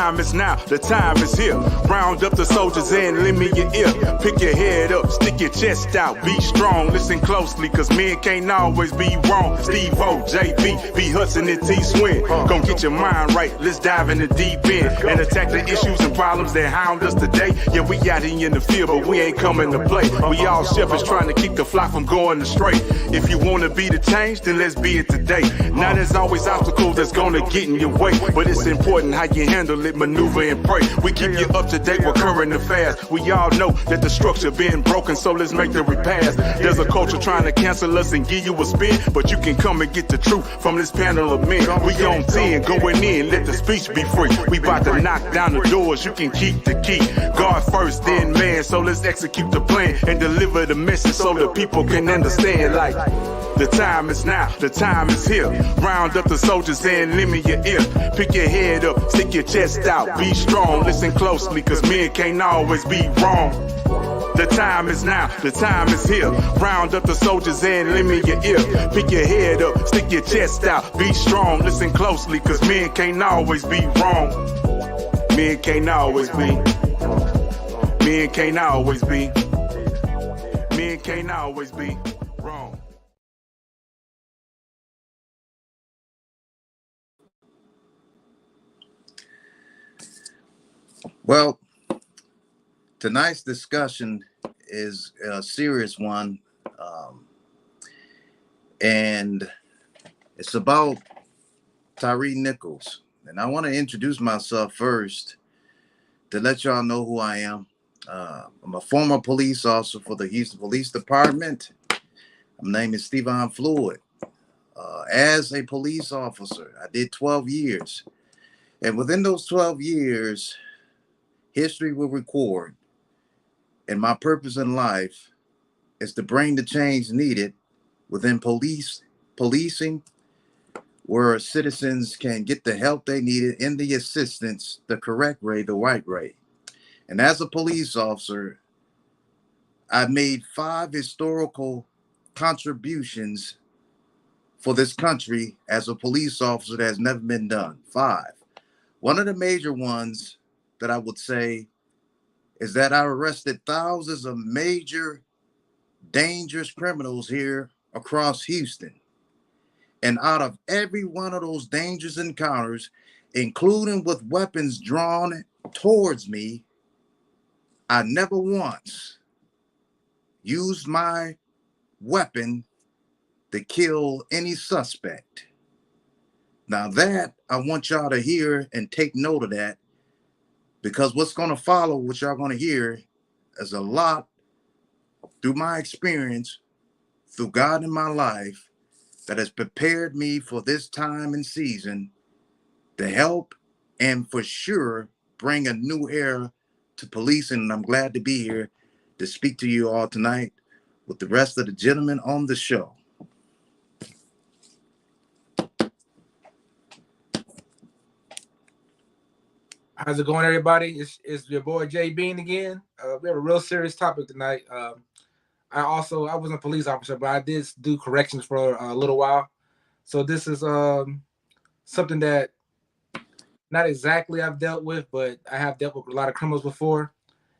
time is now, the time is here. Round up the soldiers and lend me your ear. Pick your head up, stick your chest out, be strong. Listen closely, cause men can't always be wrong. Steve-O, JB, B. Hudson, and T. Swin. Gon' get your mind right, let's dive in the deep end and attack the issues and problems that hound us today. Yeah, we out here in the field, but we ain't coming to play. We all shepherds trying to keep the flock from going astray. If you wanna be the change, then let's be it today. Now there's always obstacles that's gonna get in your way, but it's important how you handle it, maneuver and pray. We keep you up to date with current affairs. We all know that the structure been broken, so let's make the repairs. There's a culture trying to cancel us and give you a spin, but you can come and get the truth from this panel of men. We on 10, going in, let the speech be free. We about to knock down the doors, you can keep the key. God first, then man, so let's execute the plan and deliver the message so the people can understand. Like, the time is now, the time is here. Round up the soldiers and lend me your ear. Pick your head up, stick your chest out, be strong. Listen closely, cause men can't always be wrong. The time is now, the time is here. Round up the soldiers and lend me your ear. Pick your head up, stick your chest out, be strong. Listen closely, cause men can't always be wrong. Men can't always be. Men can't always be. Men can't always be wrong. Well, tonight's discussion is a serious one, and it's about Tyre Nichols. And I want to introduce myself first to let y'all know who I am. I'm a former police officer for the Houston Police Department. My name is Stephen Floyd. As a police officer, I did 12 years. And within those 12 years, history will record. And my purpose in life is to bring the change needed within policing, where citizens can get the help they needed in the assistance, the correct way, the right way. And as a police officer, I made 5 historical contributions for this country as a police officer that has never been done. 5. One of the major ones that I would say is that I arrested thousands of major dangerous criminals here across Houston. And out of every one of those dangerous encounters, including with weapons drawn towards me, I never once used my weapon to kill any suspect. Now that, I want y'all to hear and take note of that, because what's going to follow, what y'all going to hear, is a lot through my experience, through God in my life, that has prepared me for this time and season to help and for sure bring a new era to policing. And I'm glad to be here to speak to you all tonight with the rest of the gentlemen on the show. How's it going, everybody? It's your boy Jay Bean again. We have a real serious topic tonight. I wasn't a police officer, but I did do corrections for a little while. So this is something that not exactly I've dealt with, but I have dealt with a lot of criminals before.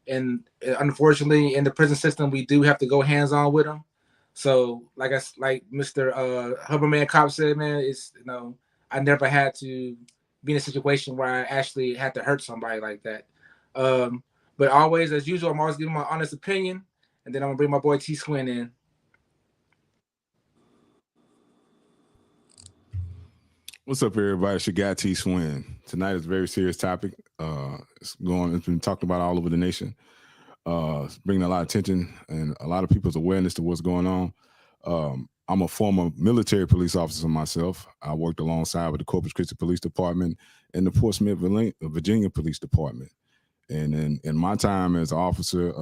And unfortunately, in the prison system, we do have to go hands-on with them. So like Mr. Huberman Cop said, man, I never had to be in a situation where I actually had to hurt somebody like that. But always, as usual, I'm always giving my honest opinion, and then I'm gonna bring my boy T Swin in. What's up, everybody? It's your guy T Swin. Tonight is a very serious topic. It's been talked about all over the nation. It's bringing a lot of attention and a lot of people's awareness to what's going on. I'm a former military police officer myself. I worked alongside with the Corpus Christi Police Department and the Portsmouth, Virginia Police Department. And in my time as an officer,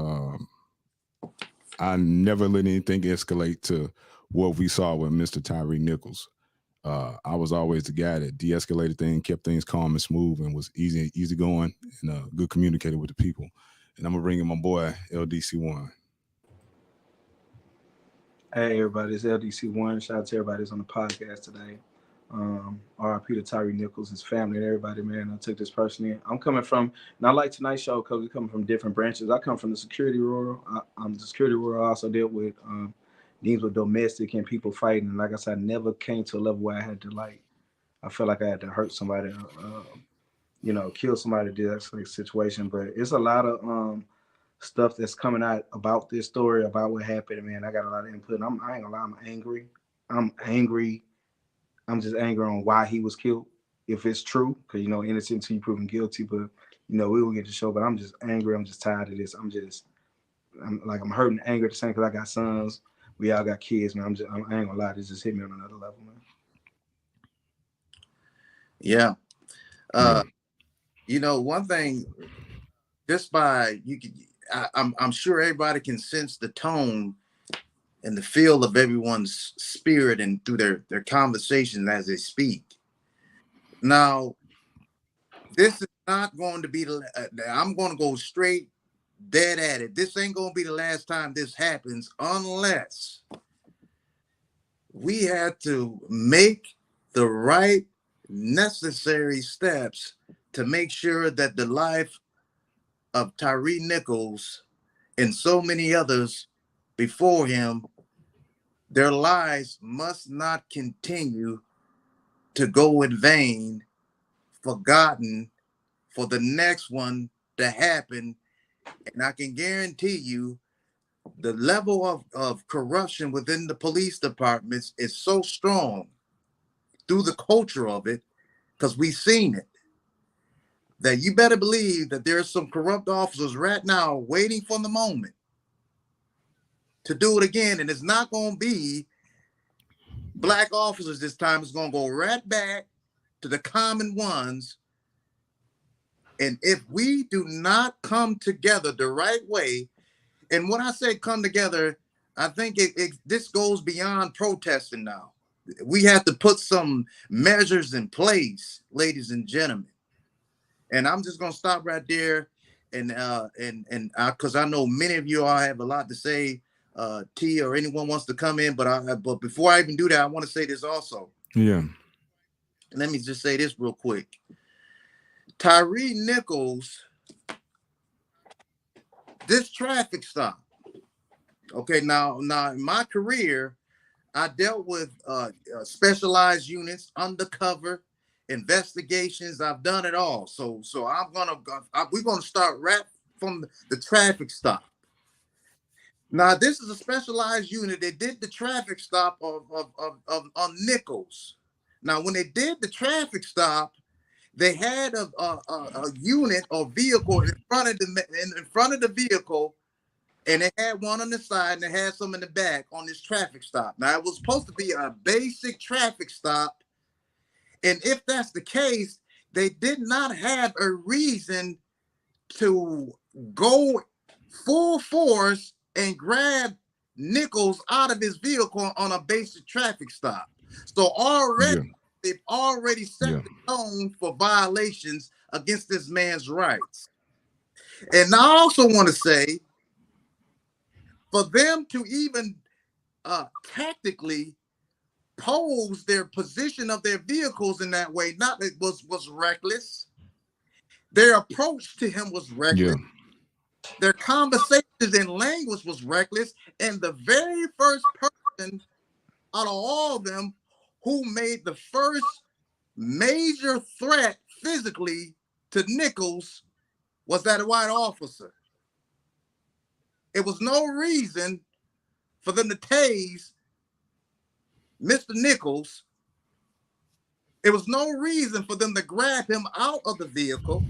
I never let anything escalate to what we saw with Mr. Tyre Nichols. I was always the guy that de-escalated things, kept things calm and smooth, and was easy going and a good communicator with the people. And I'm gonna bring in my boy LDC1. Hey everybody, it's LDC1. Shout out to everybody that's on the podcast today. RIP to Tyre Nichols, his family, and everybody, man. I took this personally. I'm coming from, and I like tonight's show because we come from different branches. I come from the security world. I'm the security world. I also dealt with deals with domestic and people fighting. And like I said, I never came to a level where I had to I felt like I had to hurt somebody, kill somebody. That's like a situation. But it's a lot of stuff that's coming out about this story, about what happened. Man, I got a lot of input. I ain't gonna lie, I'm angry. I'm just angry on why he was killed, if it's true, because, innocent until you proven guilty. But, we will get the show. But I'm just angry. I'm just tired of this. I'm hurting anger at the same, because I got sons. We all got kids, man. I ain't gonna lie. This just hit me on another level, man. Yeah. One thing, just by I'm sure everybody can sense the tone and the feel of everyone's spirit and through their conversation as they speak. Now, this is not going to be I'm going to go straight dead at it. This ain't going to be the last time this happens, unless we had to make the right necessary steps to make sure that the life of Tyre Nichols and so many others before him, their lives must not continue to go in vain, forgotten, for the next one to happen. And I can guarantee you the level of corruption within the police departments is so strong through the culture of it, because we've seen it, that you better believe that there are some corrupt officers right now waiting for the moment to do it again. And it's not going to be black officers this time. It's going to go right back to the common ones. And if we do not come together the right way, and when I say come together, I think this goes beyond protesting now. We have to put some measures in place, ladies and gentlemen. And I'm just going to stop right there. And because I know many of you all have a lot to say, T or anyone wants to come in, but before I even do that, I want to say this also. Yeah. Let me just say this real quick. Tyre Nichols, this traffic stop. Okay, now in my career, I dealt with specialized units, undercover investigations. I've done it all. So we're gonna start right from the traffic stop. Now, this is a specialized unit that did the traffic stop on Nichols. Now, when they did the traffic stop, they had a unit or vehicle in front of the vehicle, and they had one on the side and they had some in the back on this traffic stop. Now, it was supposed to be a basic traffic stop. And if that's the case, they did not have a reason to go full force and grab Nichols out of his vehicle on a basic traffic stop. So they've already set the tone for violations against this man's rights. And I also want to say, for them to even tactically pose their position of their vehicles in that way, was reckless. Their approach to him was reckless. Yeah. Their conversations and language was reckless. And the very first person out of all of them who made the first major threat physically to Nichols was that white officer. It was no reason for them to tase Mr. Nichols. It was no reason for them to grab him out of the vehicle.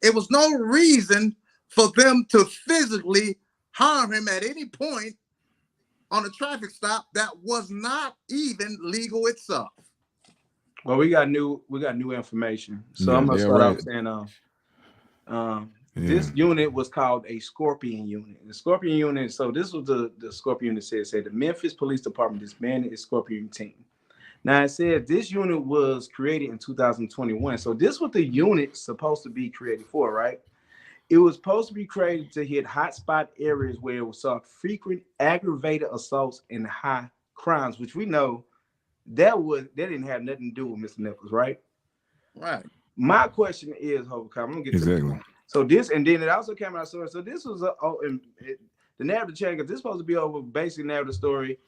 It was no reason for them to physically harm him at any point on a traffic stop that was not even legal itself. Well, we got new information. So I'm gonna start off saying this unit was called a Scorpion unit. The Scorpion unit, so this was the Scorpion unit said the Memphis Police Department disbanded its Scorpion team. Now it said this unit was created in 2021. So this was the unit supposed to be created for, right? It was supposed to be created to hit hotspot areas where it saw frequent aggravated assaults and high crimes, which we know that didn't have nothing to do with Mr. Nichols, right? Right. My question is, I'm gonna get to Exactly. that. So this, and then it also came out. So this was the narrative change. This is supposed to be over basic narrative story.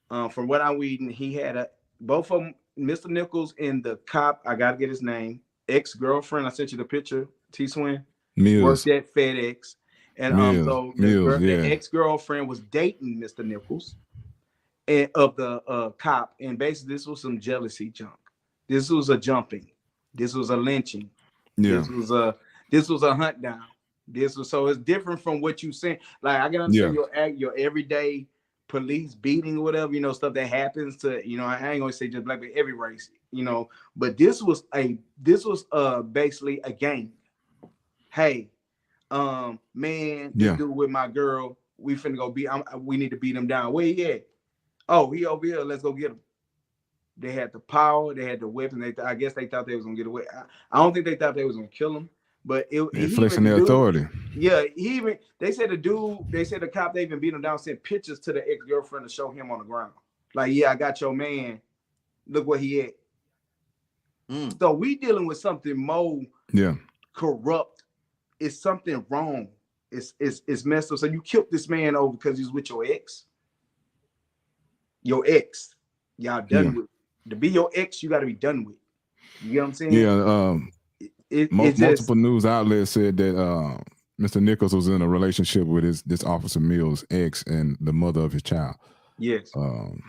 From what I'm reading, he had both of them, Mr. Nichols and the cop. I gotta get his name. Ex-girlfriend. I sent you the picture. T. Swin Mills. worked at FedEx, and so the ex-girlfriend was dating Mr. Nichols, and of the cop, and basically this was some jealousy junk. This was a jumping. This was a lynching. Yeah. This was a hunt down. So it's different from what you saying. Like I can understand your everyday police beating or whatever, stuff that happens to, I ain't gonna say just black, but every race, but this was basically a gang. Hey, man, this dude with my girl, we finna go we need to beat him down. Where he at? Oh, he over here. Let's go get him. They had the power, they had the weapon. I guess they thought they was gonna get away. I don't think they thought they was gonna kill him, but flexing their authority. Yeah, they said the cop, they even beat him down, sent pictures to the ex-girlfriend to show him on the ground. Like, yeah, I got your man. Look where he at. So we dealing with something more corrupt. It's something wrong. It's messed up. So you killed this man over because he's with your ex. Your ex. Y'all done with. To be your ex, you got to be done with. You know what I'm saying? Yeah. Multiple news outlets said that Mr. Nichols was in a relationship with this Officer Mills' ex and the mother of his child. Yes. And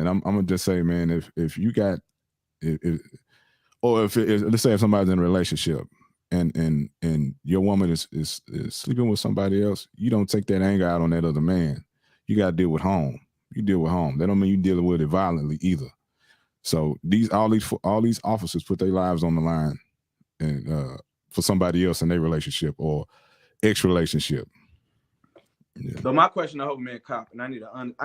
I'm gonna just say, man, if you got, let's say if somebody's in a relationship and your woman is sleeping with somebody else, you don't take that anger out on that other man. You got to deal with home. You deal with home. That don't mean you dealing with it violently either. So all these officers put their lives on the line and for somebody else in their relationship or ex-relationship. Yeah. So my question to Hope Man Cop, and I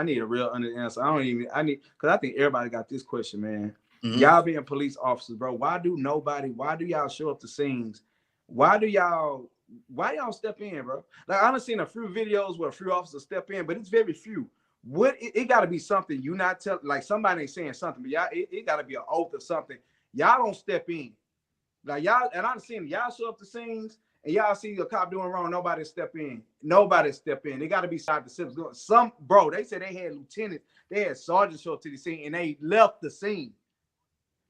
need a real answer. Because I think everybody got this question, man. Mm-hmm. Y'all being police officers, bro. Why do y'all show up to scenes? Why y'all step in, bro? Like I done seen a few videos where a few officers step in, but it's very few. It got to be something you not tell, like somebody ain't saying something, but y'all, it got to be an oath or something. Y'all don't step in. Like y'all, and I've seen y'all show up to scenes and y'all see a cop doing wrong, nobody step in. They got to be side the citizens. They said they had lieutenants, they had sergeants show up to the scene and they left the scene.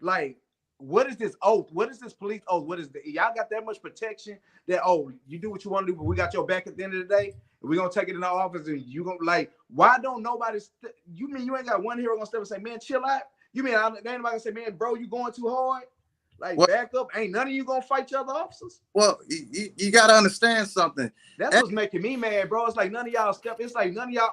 Like, what is this oath? What is this police oath? Y'all got that much protection that, you do what you want to do, but we got your back at the end of the day? We're going to take it in our office and you going to, like, why don't nobody, you mean you ain't got one hero going to step and say, man, chill out? You mean, ain't nobody going to say, man, bro, you going too hard? Like, back up. Ain't none of you going to fight your other officers? Well, you got to understand something. That's what's making me mad, bro. It's like none of y'all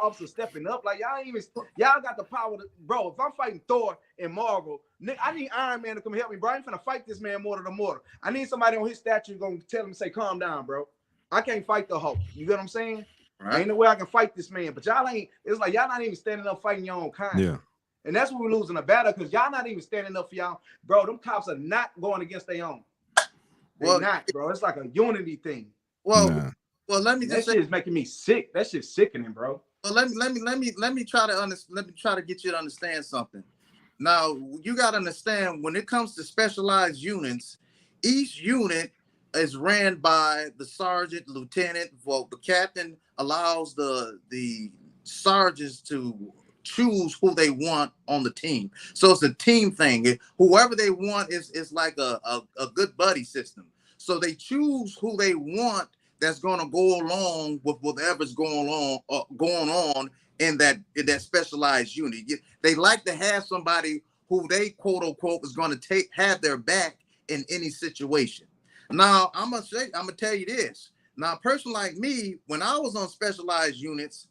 officers stepping up. Like, y'all got the power to, bro, if I'm fighting Thor and Marvel, I need Iron Man to come help me, bro. I ain't finna fight this man mortar to mortar. I need somebody on his statue going to tell him, say, calm down, bro. I can't fight the Hulk. You get what I'm saying? Right. Ain't no way I can fight this man. But it's like y'all not even standing up fighting your own kind. Yeah. And that's what we're losing the battle, because y'all not even standing up for y'all. Bro, them cops are not going against their own. They're not, bro. It's like a unity thing. Well, let me just say, that shit is making me sick. That shit's sickening, bro. Well, let me try to get you to understand something. Now, you got to understand, when it comes to specialized units, each unit is ran by the sergeant, lieutenant. Well, the captain allows the sergeants to choose who they want on the team. So it's a team thing. Whoever they want is like a good buddy system. So they choose who they want that's going to go along with whatever's going on in that specialized unit. They like to have somebody who they quote unquote is going to have their back in any situation. Now, I'm gonna tell you this. Now, a person like me, when I was on specialized units,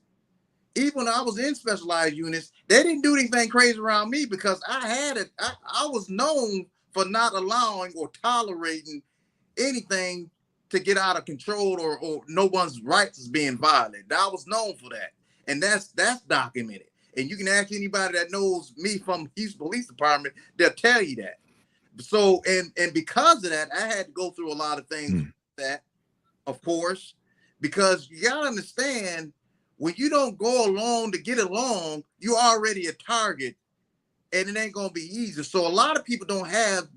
even when I was in specialized units, they didn't do anything crazy around me because I was known for not allowing or tolerating anything to get out of control or no one's rights is being violated. I was known for that. And that's documented. And you can ask anybody that knows me from Houston Police Department, they'll tell you that. So, and because of that, I had to go through a lot of things that, of course, because you gotta understand, when you don't go along to get along, you're already a target and it ain't gonna be easy. So a lot of people don't have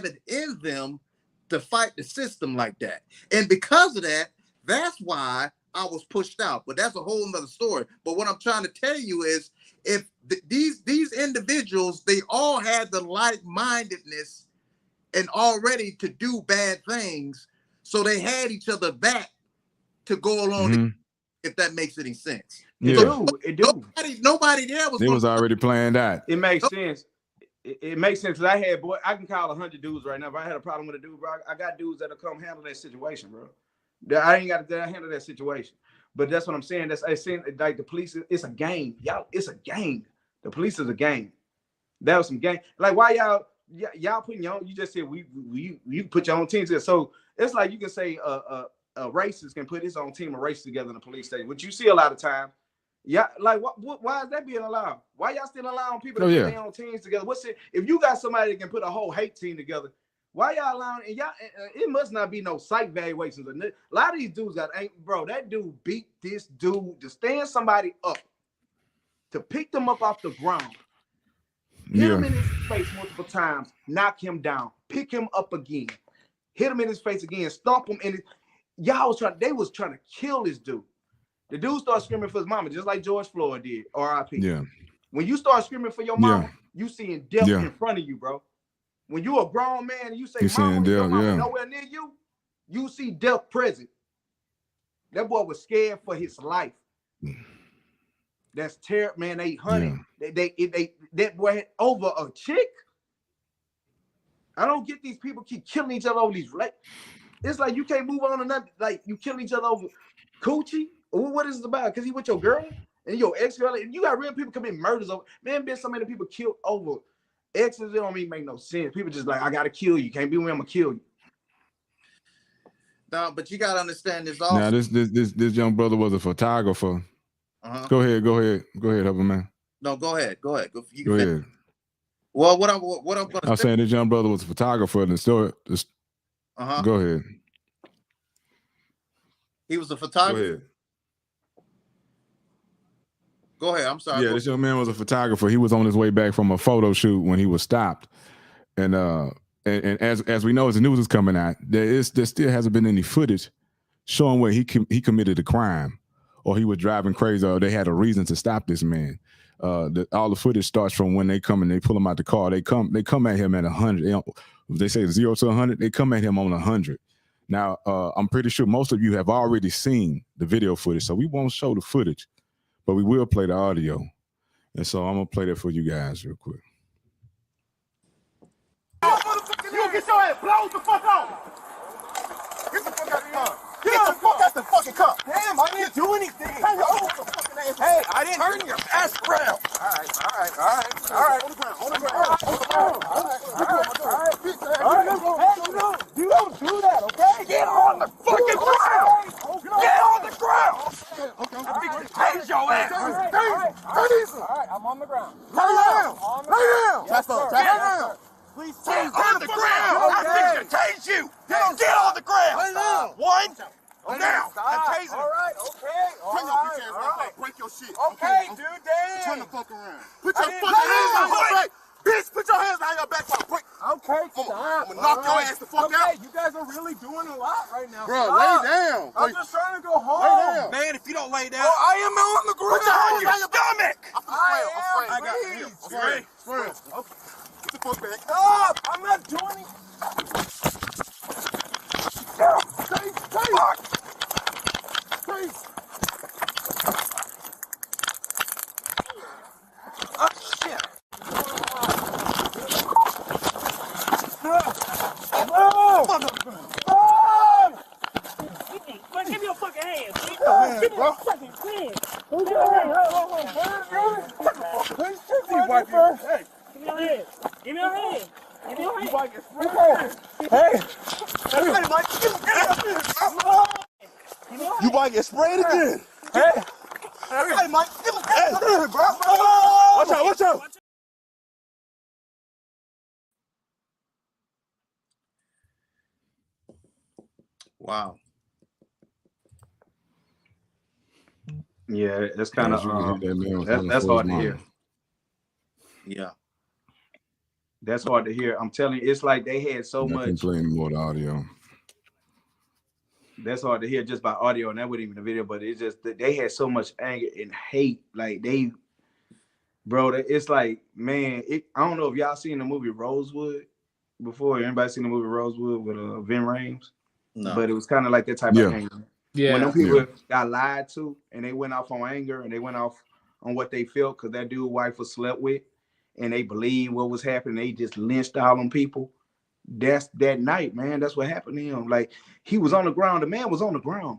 it in them to fight the system like that. And because of that, that's why I was pushed out. But that's a whole nother story. But what I'm trying to tell you is, if these individuals, they all had the like-mindedness and already to do bad things, so they had each other back to go along, if that makes any sense. It do. Nobody there was already playing that. It makes sense. It makes sense, because I can call 100 dudes right now. If I had a problem with a dude, bro, I got dudes that'll come handle that situation, bro. I ain't got to handle that situation. But that's what I'm saying. Like the police, it's a game. Y'all, it's a game. The police is a game. That was some game. Like, why y'all putting your own, you just said you put your own teams together. So it's like you can say a racist can put his own team of racists together in the police station, which you see a lot of time. Yeah, like why is that being allowed? Why y'all still allowing people to put their own teams together? If you got somebody that can put a whole hate team together, why y'all allowing? And y'all, it must not be no psych evaluations. A lot of these dudes bro. That dude beat this dude to stand somebody up, to pick them up off the ground, hit him in his face multiple times, knock him down, pick him up again, hit him in his face again, stomp him in. They was trying to kill this dude. The dude started screaming for his mama, just like George Floyd did, R.I.P. Yeah. When you start screaming for your mama, you seeing death in front of you, bro. When you a grown man and you say mama, your mama nowhere near you, you see death present. That boy was scared for his life. That's terrible, man. 800. That boy had over a chick. I don't get these people keep killing each other over these. It's like you can't move on to nothing. Like you killing each other over coochie. What is it about? Because he with your girl and your ex-girl. You got real people commit murders over. Man, been so many people killed over exes. It don't even make no sense. People just like, I gotta kill you. Can't be with me, I'm gonna kill you. No, but you gotta understand this also. Now this young brother was a photographer. Go ahead, Hubba man. No, go ahead. Go ahead. Go ahead. Well, what I'm gonna I was saying this young brother was a photographer, and the story. Go ahead. He was a photographer. Go ahead. I'm sorry. Yeah, this young man was a photographer. He was on his way back from a photo shoot when he was stopped, and as we know, as the news is coming out, there still hasn't been any footage showing where he committed a crime, or he was driving crazy, or they had a reason to stop this man. All the footage starts from when they come and they pull him out the car. They come at him at 100. They say 0 to 100. They come at him on 100. Now, I'm pretty sure most of you have already seen the video footage, so we won't show the footage, but we will play the audio. And so I'm gonna play that for you guys real quick. You get your ass blown the fuck off. Get the fuck out the car. Get the fuck out the fucking car. Damn, I didn't do anything. Turn your fucking ass. Hey, I didn't turn your ass around. All right. On the ground. Hey, you don't do that, okay? Get on the fucking ground. Get on the ground. Okay. Tase your ass. Tase. All right, I'm on the ground. Lay down. That's all. Lay down. Please get on the ground. I think to tase you. Get on the ground. Lay down. One. Now. Tase. All right. Okay. All right. Break your shit. Okay, dude. Damn. Turn the fuck around. Put your fucking hands on your back. Bitch, put your hands behind your back. Break. Okay, stop. I'm gonna knock your ass the fuck out. You guys are really doing a lot right now. Bro, lay down. I'm just trying to go home. Lay down. Man, if you don't lay down. I am on the ground. Put your hands on your stomach. I got you. Okay. Get the fuck back. Stop. I'm not doing it. Please. Oh, shit. Give me your fucking hands. Give me your fucking hands. Give me your hands. Give me your hands. Hey. You might get sprayed again. Hey. Hey, Mike. Hey, bro. Watch out. Wow. Yeah, that's kind of that's hard to hear. Yeah. That's hard to hear. I'm telling you, it's like they had so I can't much. play any more of the audio. That's hard to hear just by audio, and that wasn't even a video. But it's just that they had so much anger and hate. Like it's like, man. I don't know if y'all seen the movie Rosewood before. Anybody seen the movie Rosewood with Vin Rames? No. But it was kind of like that type of anger. Yeah. When them people got lied to and they went off on anger and they went off on what they felt because that dude's wife was slept with and they believed what was happening. They just lynched all them people. That's that night, man. That's what happened to him. Like, he was on the ground. The man was on the ground.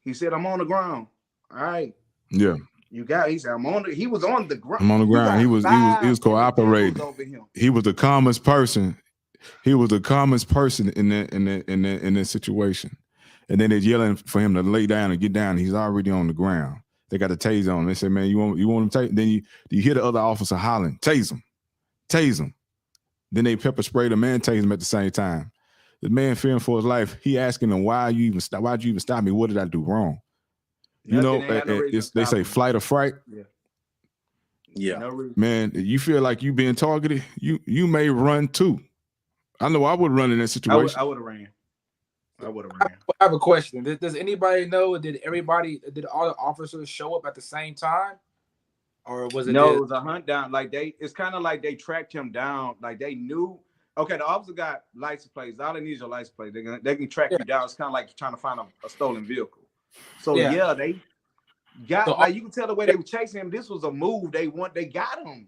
He said, I'm on the ground. All right. Yeah. He said, he was on the ground. I'm on the ground. He was cooperating. He was the calmest person. He was the calmest person in that situation. And then they're yelling for him to lay down and get down. He's already on the ground. They got a taser on him. They say, man, you want him to take? Then you hear the other officer hollering, tase him. Then they pepper spray the man, tase him at the same time. The man fearing for his life. He asking him, why'd you even stop me? What did I do wrong? They say flight or fright. Yeah. No, man, you feel like you being targeted, you may run too. I know I would run in that situation. I would have ran. I have a question. Does anybody know? Did all the officers show up at the same time, or was it? No, it was a hunt down. Like it's kind of like they tracked him down. Like they knew. Okay, the officer got license plates. All they need is your license plate. They can track you down. It's kind of like trying to find a stolen vehicle. So they got you can tell the way they were chasing him. This was a move. They got him.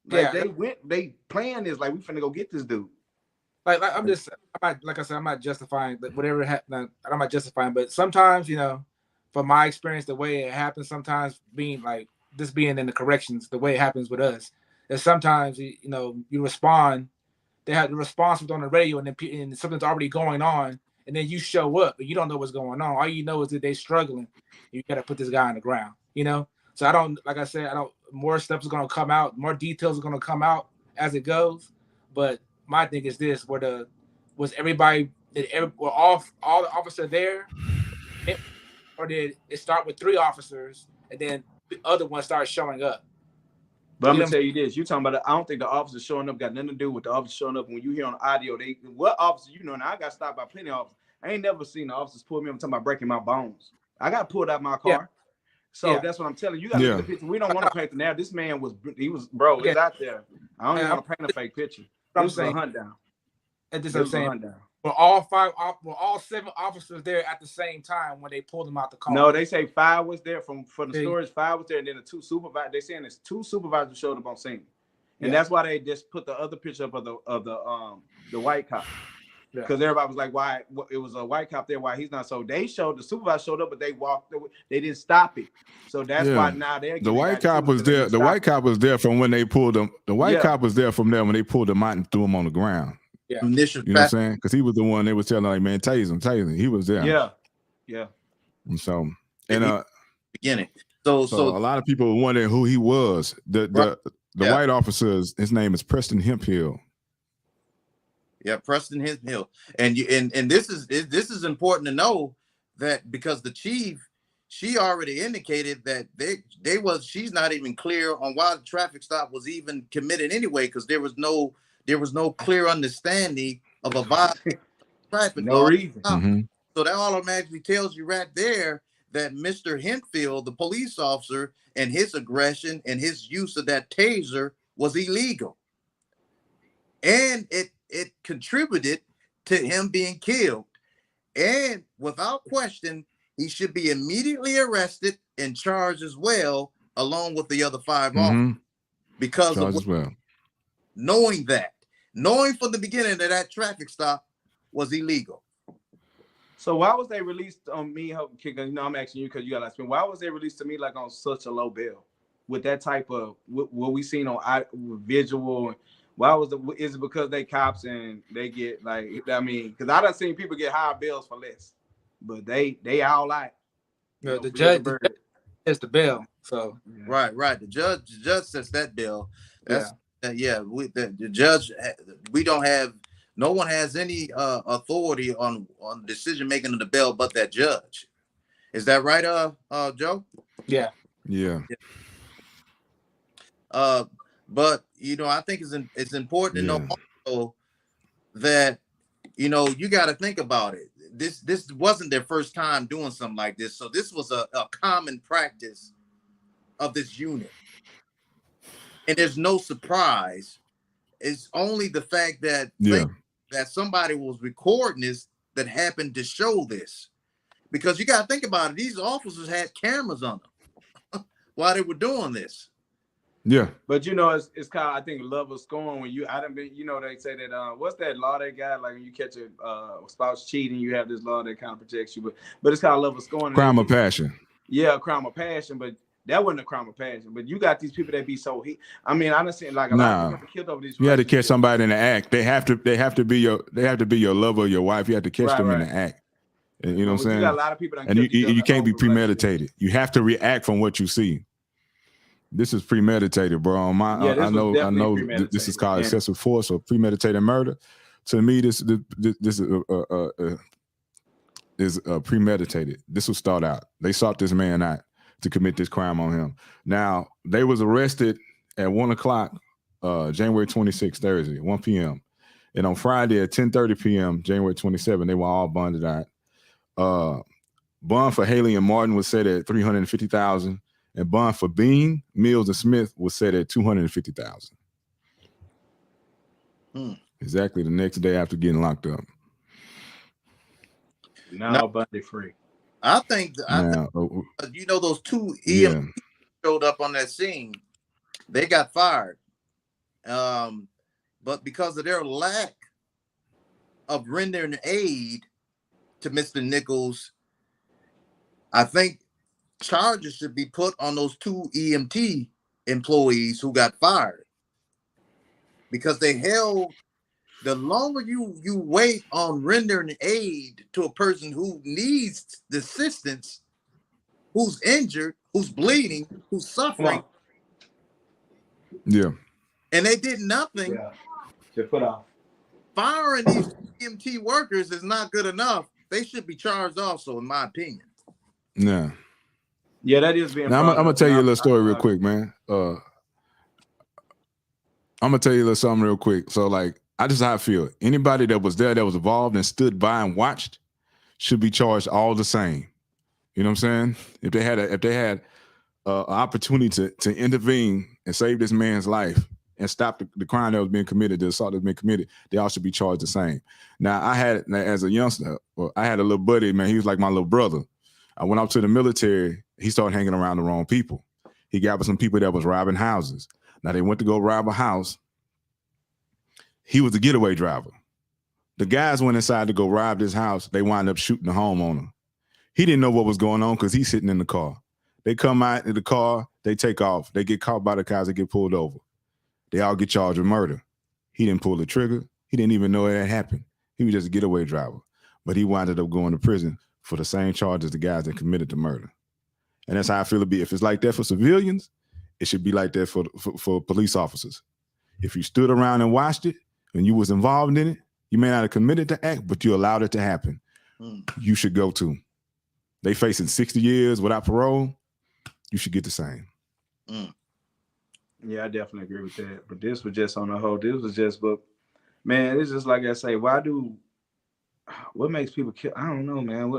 Like they planned this. Like, we finna go get this dude. Like I'm not justifying, but whatever happened, I'm not justifying. But sometimes, from my experience, the way it happens, sometimes being in the corrections, the way it happens with us, is sometimes you respond. They have the response was on the radio, and something's already going on, and then you show up, but you don't know what's going on. All you know is that they're struggling. You got to put this guy on the ground, So I don't, like I said, more stuff is going to come out, more details are going to come out as it goes, but my thing is this: were all the officers there, or did it start with 3 officers and then the other one started showing up? But I'm gonna tell you this: you talking about? I don't think the officers showing up got nothing to do with the officers showing up. When you hear on the audio, what officer and I got stopped by plenty of officers. I ain't never seen the officers pull me up talking about breaking my bones. I got pulled out my car. Yeah. So that's what I'm telling you. You got to look at the picture. We don't want to paint the narrative. This man was bro. It's out there. I don't even want to paint a fake picture. I'm saying a hunt down. And this I'm saying. Were all 7 officers there at the same time when they pulled them out the car? No, they say 5 was there from the storage. 5 was there, and then the 2 supervisors. They saying there's 2 supervisors showed up on scene, and that's why they just put the other picture up of the white cop, because everybody was like, why it was a white cop there? Why he's not? So the supervisor showed up, but they walked. They didn't stop it. So that's why now they're the white cop was there. The white cop was there from when they pulled them. The white cop was there from there when they pulled him out and threw him on the ground. Yeah, you know what I'm saying? Because he was the one they was telling, like, man, tase him. He was there. Yeah. And so, beginning. So a lot of people were wondering who he was. The white officers, his name is Preston Hemphill. Yeah, Preston Hemphill. And this is important to know, that because the chief, she already indicated that she's not even clear on why the traffic stop was even committed anyway, because there was no clear understanding of a violation traffic law. Reason. Mm-hmm. So that automatically tells you right there that Mr. Hemphill, the police officer, and his aggression and his use of that taser was illegal. And it contributed to him being killed. And without question, he should be immediately arrested and charged as well, along with the other 5 officers. Because knowing from the beginning that traffic stop was illegal. So why was they released on me? I'm asking you because you got to ask me. Why was they released to me like on such a low bail with that type of what we seen on visual? Why is it because they cops and they get because I done seen people get higher bills for less, but they all like. The judge is the bail. So right. The judge sets that bill. That's the judge. We don't have. No one has any authority on decision making of the bail but that judge. Is that right, Joe? Yeah. But I think it's important to know also that you got to think about it. This wasn't their first time doing something like this, so this was a common practice of this unit, and there's no surprise. It's only the fact that that somebody was recording this that happened to show this, because you got to think about it. These officers had cameras on them while they were doing this. Yeah, but it's kind of, I think, love of scorn when I done been, they say that what's that law they got, like when you catch a spouse cheating, you have this law that kind of protects you, but it's kind of love of scorn. Crime of passion. Yeah, crime of passion, but that wasn't a crime of passion. But you got these people that be so I mean, I understand like a lot of people killed over these. You had to catch somebody in the act. They have to be your lover or your wife. You have to catch them in the act. You know what I'm saying? You got a lot of people that you can't be premeditated. You have to react from what you see. This is premeditated, bro. I know this is called excessive force or premeditated murder. To me, this is premeditated. This will start out. They sought this man out to commit this crime on him. Now, they was arrested at 1:00, January 26th, Thursday, 1 p.m. And on Friday at 10:30 p.m., January 27th, they were all bonded out. Bond for Haley and Martin was set at $350,000. And bond for Bean, Mills, and Smith was set at $250,000. Exactly the next day after getting locked up. Now Bundy free. I think those two EMT showed up on that scene. They got fired. But because of their lack of rendering aid to Mr. Nichols, I think charges should be put on those two EMT employees who got fired, because they held. The longer you wait on rendering aid to a person who needs the assistance, who's injured, who's bleeding, who's suffering, and they did nothing, to put off. Firing these EMT workers is not good enough. They should be charged also, in my opinion. Yeah, that is being. Now, I'm gonna tell you a little story real quick, man. I'm gonna tell you a little something real quick. So, like, I just how I feel. Anybody that was there, that was involved and stood by and watched, should be charged all the same. You know what I'm saying? If they had an opportunity to intervene and save this man's life and stop the crime that was being committed, the assault that was being committed, they all should be charged the same. Now, as a youngster, I had a little buddy, man. He was like my little brother. I went out to the military. He started hanging around the wrong people. He got with some people that was robbing houses. Now, they went to go rob a house. He was the getaway driver. The guys went inside to go rob this house. They wound up shooting the homeowner. He didn't know what was going on because he's sitting in the car. They come out in the car. They take off. They get caught by the cops. They get pulled over. They all get charged with murder. He didn't pull the trigger. He didn't even know it had happened. He was just a getaway driver. But he wound up going to prison for the same charge as the guys that committed the murder. And that's how I feel it be. If it's like that for civilians, it should be like that for police officers. If you stood around and watched it and you was involved in it, you may not have committed the act, but you allowed it to happen. You should go too. They facing 60 years without parole. You should get the same. Yeah, I definitely agree with that. But this was just on the whole. This was just, but man, it's just like I say. What makes people kill? I don't know, man.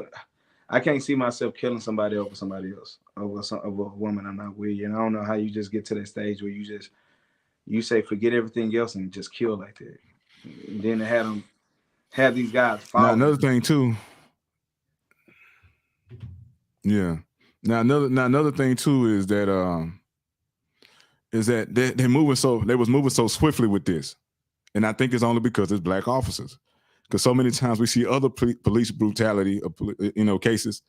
I can't see myself killing somebody over somebody else, over a woman I'm not with. And I don't know how you just get to that stage where you say forget everything else and just kill like that. And then they have these guys follow. Now another thing too. Yeah. Now another thing too is that they was moving so swiftly with this, and I think it's only because it's black officers. Because so many times we see other police brutality, cases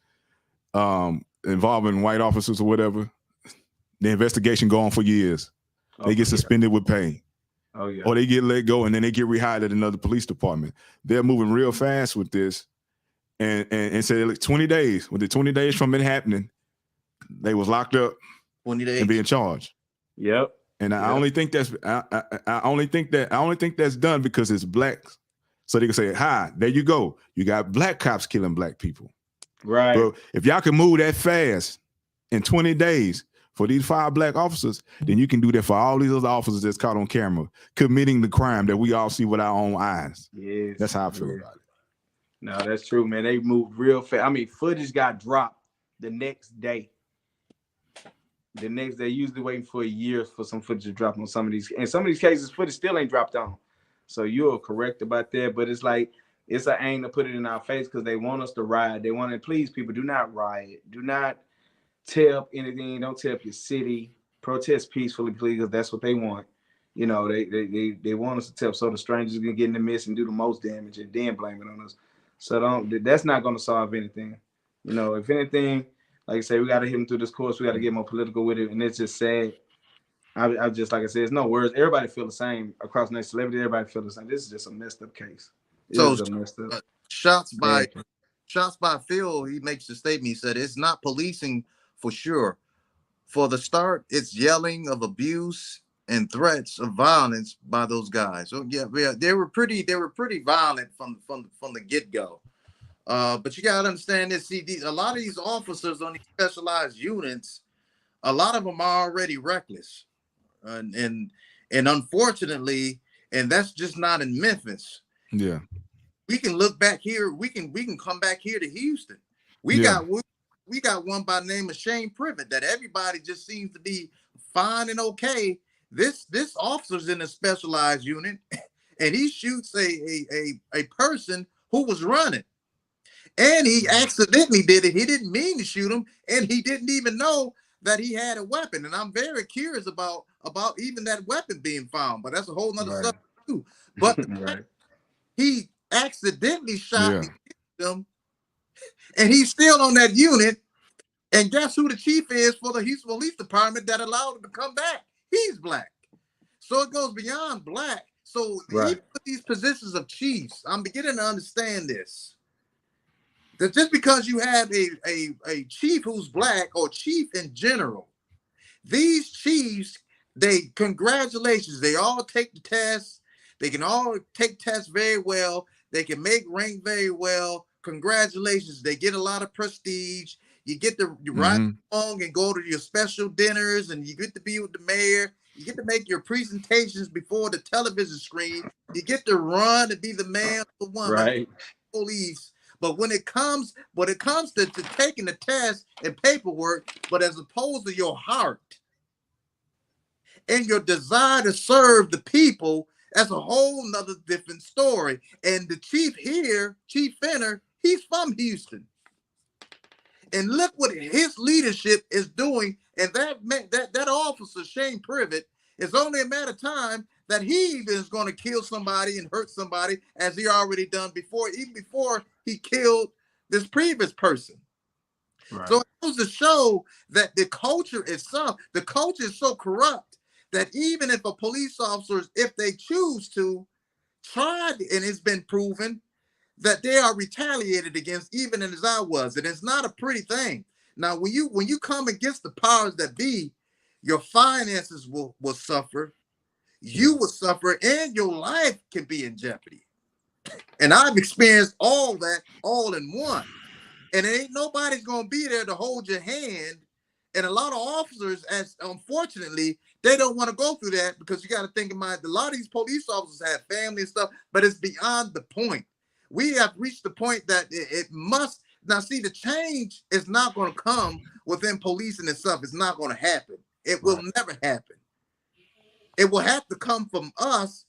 involving white officers or whatever. The investigation go on for years. They get suspended with pay. Oh yeah. Or they get let go and then they get rehired at another police department. They're moving real fast with this, and say like 20 days. With the 20 days from it happening, they was locked up 20 days and being charged. Yep. And I only think that's done because it's blacks. So they can say, "Hi, there you go. You got black cops killing black people." Right. But if y'all can move that fast in 20 days for these 5 black officers, then you can do that for all these other officers that's caught on camera committing the crime that we all see with our own eyes. Yes, that's how I feel about it. No, that's true, man. They moved real fast. I mean, footage got dropped the next day. The next day, usually waiting for a year for some footage to drop on some of these. And some of these cases, footage still ain't dropped on. So you're correct about that. But it's like, it's an aim to put it in our face because they want us to riot. They want to please people. Do not riot. Do not tear up anything. Don't tear up your city. Protest peacefully, please, because that's what they want. You know, they want us to tear up so the strangers can get in the midst and do the most damage and then blame it on us. So that's not going to solve anything. You know, if anything, like I say, we got to hit them through this course. We got to get more political with it. And it's just sad. I just, like I said, it's no words. Everybody feel the same across next celebrity. Everybody feel the same. This is just a messed up case. So shots by Phil, he makes the statement. He said it's not policing for sure. For the start, it's yelling of abuse and threats of violence by those guys. So yeah, they were pretty violent from the get-go. But you gotta understand this. See, a lot of these officers on these specialized units, a lot of them are already reckless, and unfortunately, and that's just not in Memphis. Yeah, we can look back here. We can come back here to Houston. We got one by the name of Shane Privet that everybody just seems to be fine and okay. This officer's in a specialized unit, and he shoots a person who was running. And he accidentally did it. He didn't mean to shoot him, and he didn't even know that he had a weapon. And I'm very curious about even that weapon being found, but that's a whole nother subject too. But he accidentally shot him, and he's still on that unit. And guess who the chief is for the Houston Police Department that allowed him to come back? He's black. So it goes beyond black. So even with these positions of chiefs, I'm beginning to understand this. That just because you have a chief who's black or chief in general, these chiefs, congratulations, they all take the tests. They can all take tests very well. They can make rank very well. Congratulations. They get a lot of prestige. You get to ride along and go to your special dinners, and you get to be with the mayor. You get to make your presentations before the television screen. You get to run and be the man of the woman, police. But when it comes to taking the test and paperwork, but as opposed to your heart and your desire to serve the people, that's a whole nother different story. And the chief here, Chief Fenner, he's from Houston. And look what his leadership is doing. And that officer, Shane Privet, it's only a matter of time that he even is going to kill somebody and hurt somebody, as he already done before, even before he killed this previous person. Right. So it goes to show that the culture is so corrupt that even if a police officer, if they choose to try, and it's been proven that they are retaliated against, even as I was, and it's not a pretty thing. Now, when you come against the powers that be, your finances will suffer. You will suffer, and your life can be in jeopardy. And I've experienced all that all in one. And ain't nobody's gonna be there to hold your hand. And a lot of officers, unfortunately, they don't want to go through that, because you got to think about it. A lot of these police officers have family and stuff, but it's beyond the point. We have reached the point that it must now see the change is not going to come within policing itself. It's not going to happen. It will never happen. It will have to come from us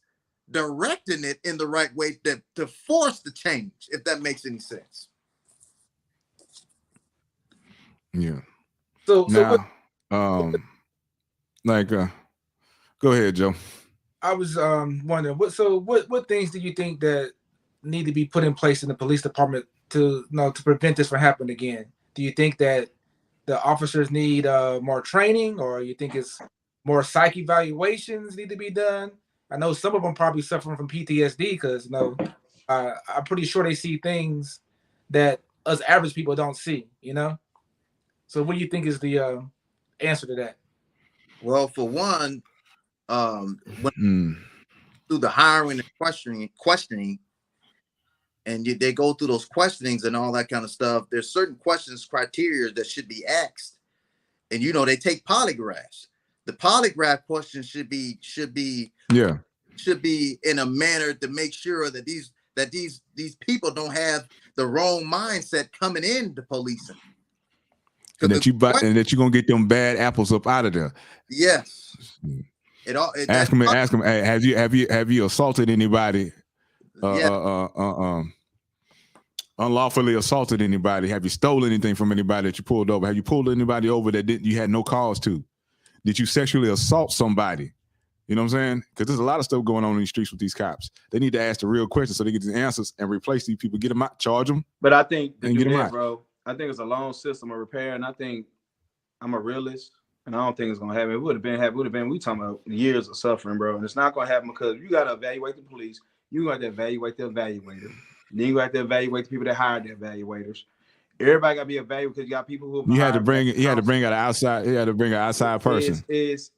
directing it in the right way to force the change, if that makes any sense. Yeah. So now, go ahead, Joe. I was wondering what things do you think that need to be put in place in the police department to prevent this from happening again? Do you think that the officers need more training, or you think it's more psych evaluations need to be done? I know some of them probably suffering from PTSD because I'm pretty sure they see things that us average people don't see. So what do you think is the answer to that? Well, for one, through the hiring and questioning, and they go through those questionings and all that kind of stuff, there's certain questions, criteria that should be asked. and they take polygraphs. The polygraph question should be in a manner to make sure that these people don't have the wrong mindset coming into policing. And that you're gonna get them bad apples up out of there. Yes. Ask them. Hey, have you assaulted anybody? Unlawfully assaulted anybody? Have you stolen anything from anybody that you pulled over? Have you pulled anybody over that you had no cause to? Did you sexually assault somebody? You know what I'm saying? Because there's a lot of stuff going on in the streets with these cops. They need to ask the real questions so they get the answers and replace these people, get them out, charge them. But I think and get them out, bro. I think it's a long system of repair, and I think I'm a realist, and I don't think it's gonna happen. It would have been. We talking about years of suffering, bro, and it's not gonna happen because you gotta evaluate the police. You got to evaluate the evaluator. Then you got to evaluate the people that hired the evaluators. Everybody got to be evaluated because you got people who you had to bring an outside person.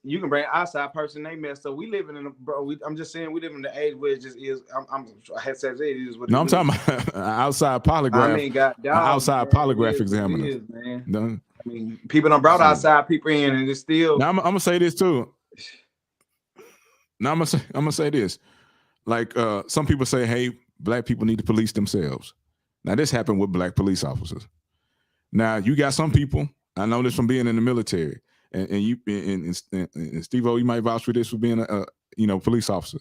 You can bring an outside person. They messed up. We living in I'm just saying we live in the age where it just is. I had said it is what. No, I'm talking about an outside polygraph. I mean, outside polygraph examiner. Is, man. Done. I mean, people done brought outside people in, and it's still. Now I'm gonna say this too. Now I'm gonna say this. Like some people say, hey, black people need to police themselves. Now this happened with black police officers. Now you got some people. I know this from being in the military, and Steve-O, you might vouch for this for being a police officer.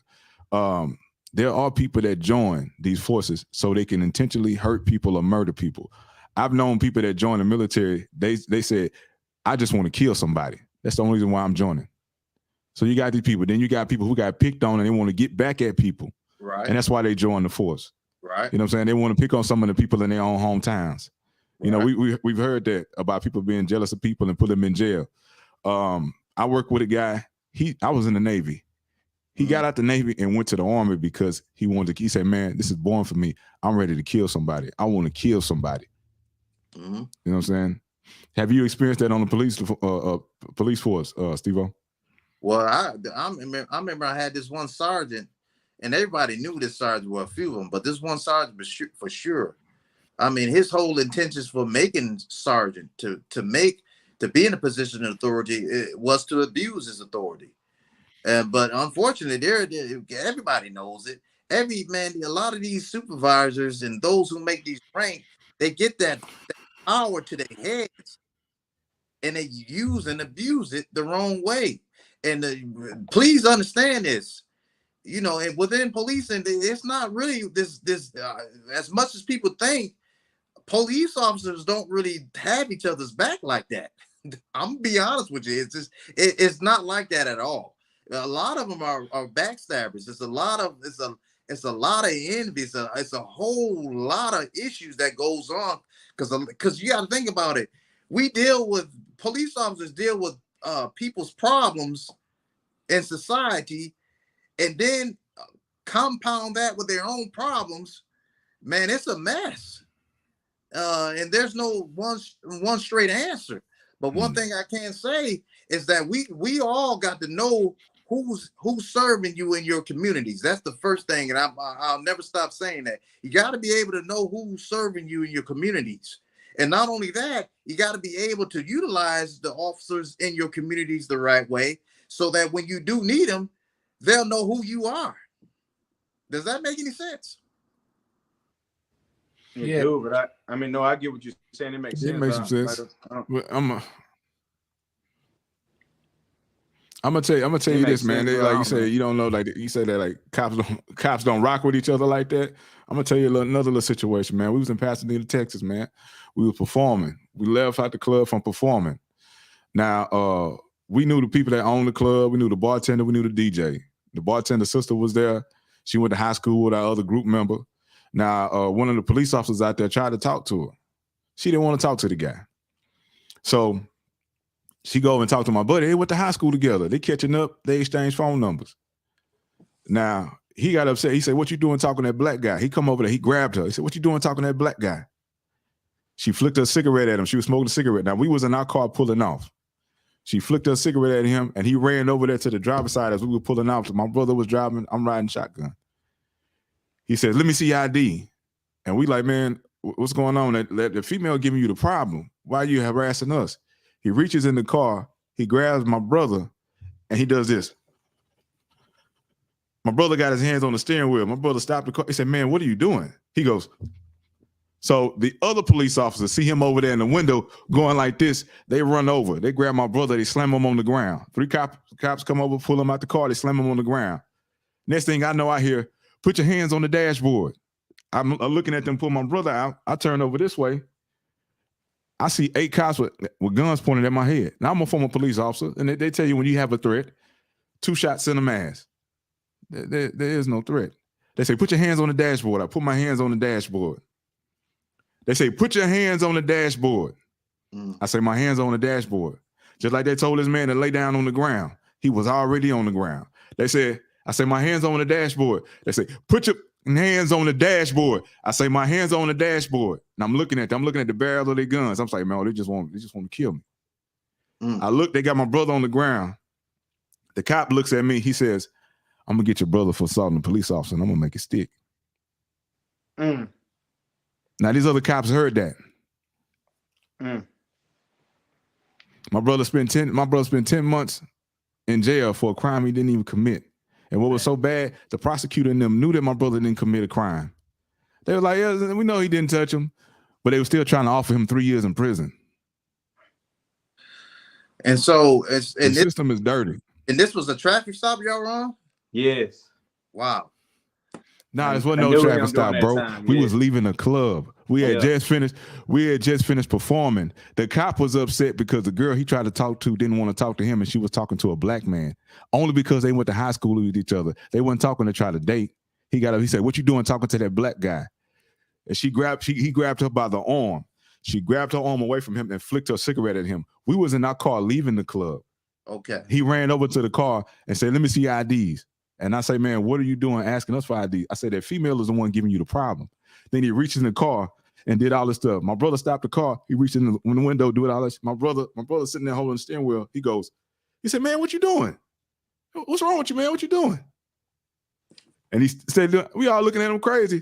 There are people that join these forces so they can intentionally hurt people or murder people. I've known people that join the military. They said, I just want to kill somebody. That's the only reason why I'm joining. So you got these people. Then you got people who got picked on and they want to get back at people. Right. And that's why they join the force. Right. You know what I'm saying? They want to pick on some of the people in their own hometowns. You know, we've heard that about people being jealous of people and put them in jail. I worked with a guy. I was in the Navy. He got out the Navy and went to the Army because he said, man, this is born for me. I'm ready to kill somebody. I want to kill somebody. Mm-hmm. You know what I'm saying? Have you experienced that on the police force, Steve-O? Well, I remember I had this one sergeant, and everybody knew this sergeant, well, a few of them, but this one sergeant was for sure. I mean, his whole intentions for making sergeant to be in a position of authority was to abuse his authority. But unfortunately, everybody knows it. A lot of these supervisors and those who make these ranks, they get that power to their heads, and they use and abuse it the wrong way. And please understand this. You know, and within policing, it's not really this as much as people think. Police officers don't really have each other's back like that. I'm gonna be honest with you. It's not like that at all. A lot of them are backstabbers. It's a lot of envy. It's a whole lot of issues that goes on because you got to think about it. Police officers deal with people's problems in society, and then compound that with their own problems. Man, it's a mess. And there's no one straight answer. But one thing I can say is that we all got to know who's serving you in your communities. That's the first thing, and I'll never stop saying that. You got to be able to know who's serving you in your communities. And not only that, you got to be able to utilize the officers in your communities the right way so that when you do need them, they'll know who you are. Does that make any sense? Yeah, dude, but I get what you're saying. It makes sense. It makes some sense. I'm gonna tell you this, man. Like you say, you don't know, like you say that like cops don't rock with each other like that. I'm gonna tell you another little situation, man. We was in Pasadena, Texas, man. We was performing. We left out the club from performing. Now, we knew the people that owned the club. We knew the bartender. We knew the DJ. The bartender's sister was there. She went to high school with our other group member. Now, one of the police officers out there tried to talk to her. She didn't want to talk to the guy. So she go and talk to my buddy. They went to high school together. They catching up. They exchange phone numbers. Now, he got upset. He said, what you doing talking to that black guy? He come over there. He grabbed her. He said, what you doing talking to that black guy? She flicked her cigarette at him. She was smoking a cigarette. Now, we was in our car pulling off. She flicked her cigarette at him, and he ran over there to the driver's side as we were pulling off. So my brother was driving. I'm riding shotgun. He said, let me see your ID. And we like, man, what's going on? That the female giving you the problem. Why are you harassing us? He reaches in the car, he grabs my brother, and he does this. My brother got his hands on the steering wheel. My brother stopped the car. He said, man, what are you doing? He goes. So the other police officers see him over there in the window going like this. They run over. They grab my brother. They slam him on the ground. 3 cops come over, pull him out the car. They slam him on the ground. Next thing I know, I hear, put your hands on the dashboard. I'm looking at them pull my brother out. I turn over this way. I see 8 cops with guns pointed at my head. Now, I'm a former police officer, and they tell you when you have a threat, 2 shots in the mask. There is no threat. They say, put your hands on the dashboard. I put my hands on the dashboard. They say, put your hands on the dashboard. I say, my hands on the dashboard. Just like they told this man to lay down on the ground. He was already on the ground. They said, I say, my hands on the dashboard. They say, put your hands on the dashboard. I say, my hands on the dashboard. And I'm looking at the barrel of their guns. I'm like, man, they just want to kill me. I look, they got my brother on the ground. The cop looks at me. He says, I'm going to get your brother for assaulting a police officer, and I'm going to make it stick. Now, these other cops heard that. My brother spent 10 months in jail for a crime he didn't even commit. And what was so bad, the prosecutor and them knew that my brother didn't commit a crime. They were like, yeah, we know he didn't touch him, but they were still trying to offer him 3 years in prison. And so the system is dirty. And this was a traffic stop y'all were on? Yes. Wow. Nah, it wasn't no traffic stop, bro. We was leaving a club. We had just finished performing. The cop was upset because the girl he tried to talk to didn't want to talk to him, and she was talking to a black man. Only because they went to high school with each other. They weren't talking to try to date. He got up. He said, "What you doing talking to that black guy?" And he grabbed her by the arm. She grabbed her arm away from him and flicked her cigarette at him. We was in our car leaving the club. Okay. He ran over to the car and said, "Let me see IDs." And I say, "Man, what are you doing asking us for IDs?" I said, "That female is the one giving you the problem." Then he reaches in the car and did all this stuff. My brother stopped the car. He reached in the window, doing all this. My brother sitting there holding the steering wheel. He said, "Man, what you doing? What's wrong with you, man? What you doing?" And he said, we all looking at him crazy.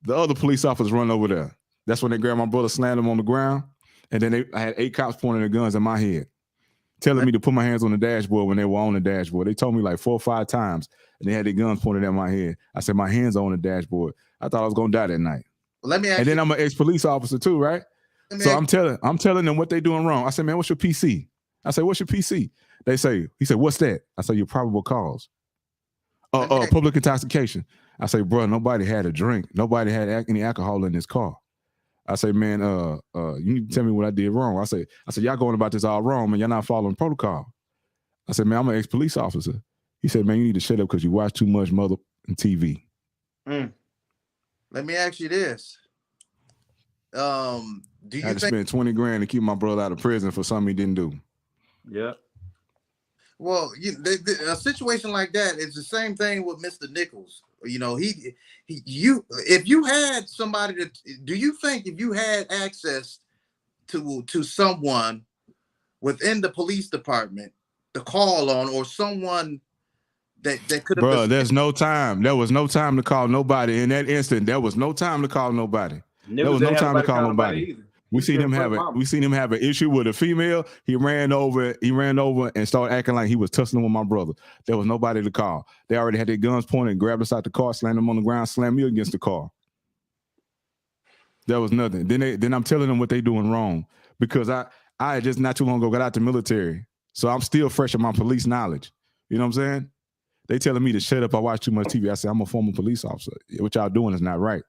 The other police officers run over there. That's when they grabbed my brother, slammed him on the ground. And then I had 8 cops pointing their guns at my head, telling me to put my hands on the dashboard when they were on the dashboard. They told me like 4 or 5 times, and they had their guns pointed at my head. I said, my hands are on the dashboard. I thought I was going to die that night. Well, let me ask and then I'm an ex-police officer too, right? So I'm telling them what they doing wrong. I said, "Man, what's your PC?" I said, "What's your PC?" He said, "What's that?" I said, "Your probable cause. Public intoxication." I say, "Bro, nobody had a drink. Nobody had any alcohol in this car." I say, "Man, you need to tell me what I did wrong." I said, "Y'all going about this all wrong, man. Y'all not following protocol." I said, "Man, I'm an ex-police officer." He said, "Man, you need to shut up because you watch too much mother TV." Let me ask you this. Do you I had to spend 20 grand to keep my brother out of prison for something he didn't do? Yeah. Well, a situation like that is the same thing with Mr. Nichols. You know, if you had somebody do you think if you had access to someone within the police department to call on, or someone that could have... Bro, there's no time. There was no time to call nobody in that instant. There was no time to call nobody. There was no time to call nobody. We seen him have an issue with a female. He ran over and started acting like he was tussling with my brother. There was nobody to call. They already had their guns pointed, grabbed us out the car, slammed him on the ground, slammed me against the car. There was nothing. Then I'm telling them what they doing wrong, because I just not too long ago got out the military. So I'm still fresh in my police knowledge. You know what I'm saying? They telling me to shut up. I watch too much TV. I say, I'm a former police officer. What y'all doing is not right.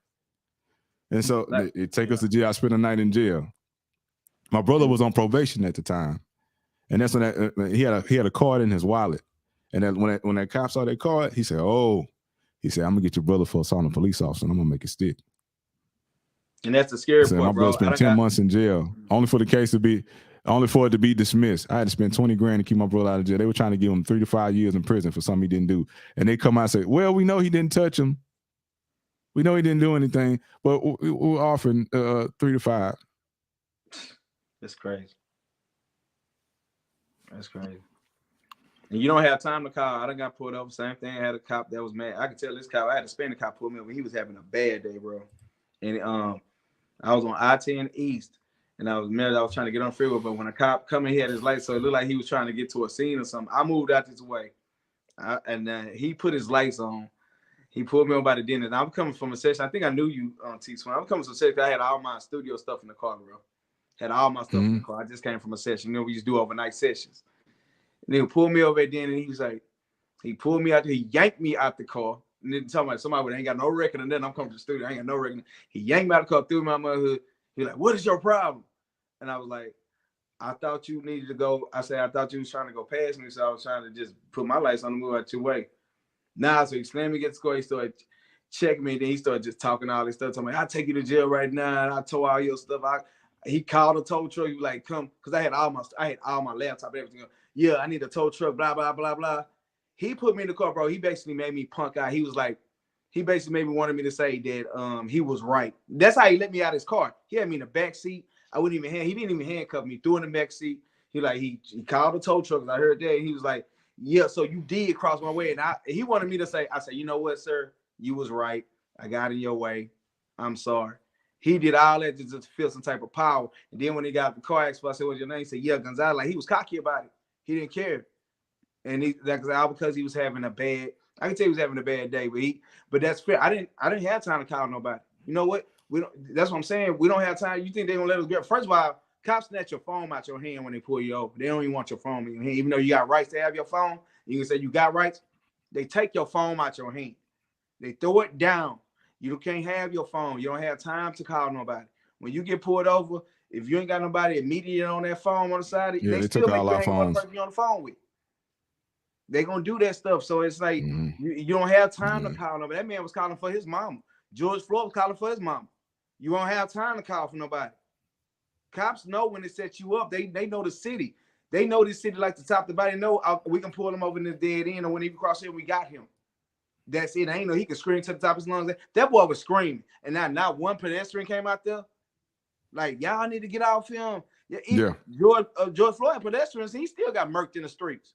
And so they take us to jail. I spent a night in jail. My brother was on probation at the time. And that's when he had a card in his wallet. And then when that cop saw that card, he said, I'm gonna get your brother for assaulting a police officer, and I'm gonna make it stick. And that's the scary part, my brother spent 10 months in jail, only for it to be dismissed. I had to spend 20 grand to keep my brother out of jail. They were trying to give him 3 to 5 years in prison for something he didn't do. And they come out and say, well, we know he didn't touch him. We know he didn't do anything, but we're offering 3 to 5. That's crazy. That's crazy. And you don't have time to call. I done got pulled over. Same thing. I had a cop that was mad. I could tell this cop, I had to spend the cop pull me over. He was having a bad day, bro. And I was on I-10 East. And I was trying to get on the freeway, but when a cop come in, he had his lights, so it looked like he was trying to get to a scene or something. I moved out this way, and he put his lights on. He pulled me over by the den, and I'm coming from a session. I think I knew you on T-Swing. I'm coming from a session. I had all my studio stuff in the car, bro. Had all my stuff in the car. I just came from a session. You know, we used to do overnight sessions. And he pulled me over at the end, and he was like, he pulled me out there. He yanked me out the car. And then talking about somebody ain't got no record, and then I'm coming to the studio. I ain't got no record. He yanked me out the car, threw me out my hood. He like, what is your problem? And I was like, I thought you needed to go. I said, I thought you was trying to go past me, so I was trying to just put my lights on the move out your way. Nah, so he slammed me against the score. He started checking me. Then he started just talking all this stuff. Telling me, I'll take you to jail right now. And I tow all your stuff. He called a tow truck. He was like, come, because I had all my laptop, everything. Yeah, I need a tow truck, blah, blah, blah, blah. He put me in the car, bro. He basically made me punk out. He was like, he basically made me wanted me to say that he was right. That's how he let me out of his car. He had me in the back seat. He didn't even handcuff me. Threw in the back seat. He called the tow truck. I heard that. And he was like, yeah, so you did cross my way. And he wanted me to say, I said, you know what, sir? You was right. I got in your way. I'm sorry. He did all that to just feel some type of power. And then when he got the car, I said, what's your name? He said, yeah, Gonzalez. Like, he was cocky about it. He didn't care. And that's all because he was having a bad, I can tell he was having a bad day, but that's fair. I didn't have time to call nobody. You know what? That's what I'm saying. We don't have time. You think they're gonna let us get? First of all, cops snatch your phone out your hand when they pull you over. They don't even want your phone in your hand, even though you got rights to have your phone. You can say you got rights. They take your phone out your hand. They throw it down. You can't have your phone. You don't have time to call nobody. When you get pulled over, if you ain't got nobody immediately on that phone on the side, they still make you hang one person you're on the phone with. They gonna do that stuff. So it's like you don't have time to call nobody. That man was calling for his mama. George Floyd was calling for his mama. You don't have time to call for nobody. Cops know when they set you up. They know the city. They know this city like the top of the body. They know we can pull him over in the dead end, or when he cross here, we got him. That's it. I ain't know he could scream to the top of his lungs. That boy was screaming, and now not one pedestrian came out there. Like, y'all need to get off him. Yeah. George Floyd pedestrians, he still got murked in the streets.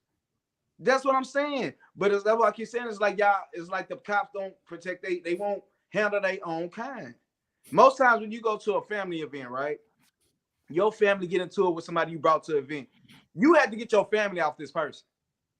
That's what I'm saying. But that's what I keep saying. It's like y'all. It's like the cops don't protect. They won't handle their own kind. Most times when you go to a family event, right? Your family get into it with somebody you brought to an event. You had to get your family off this person.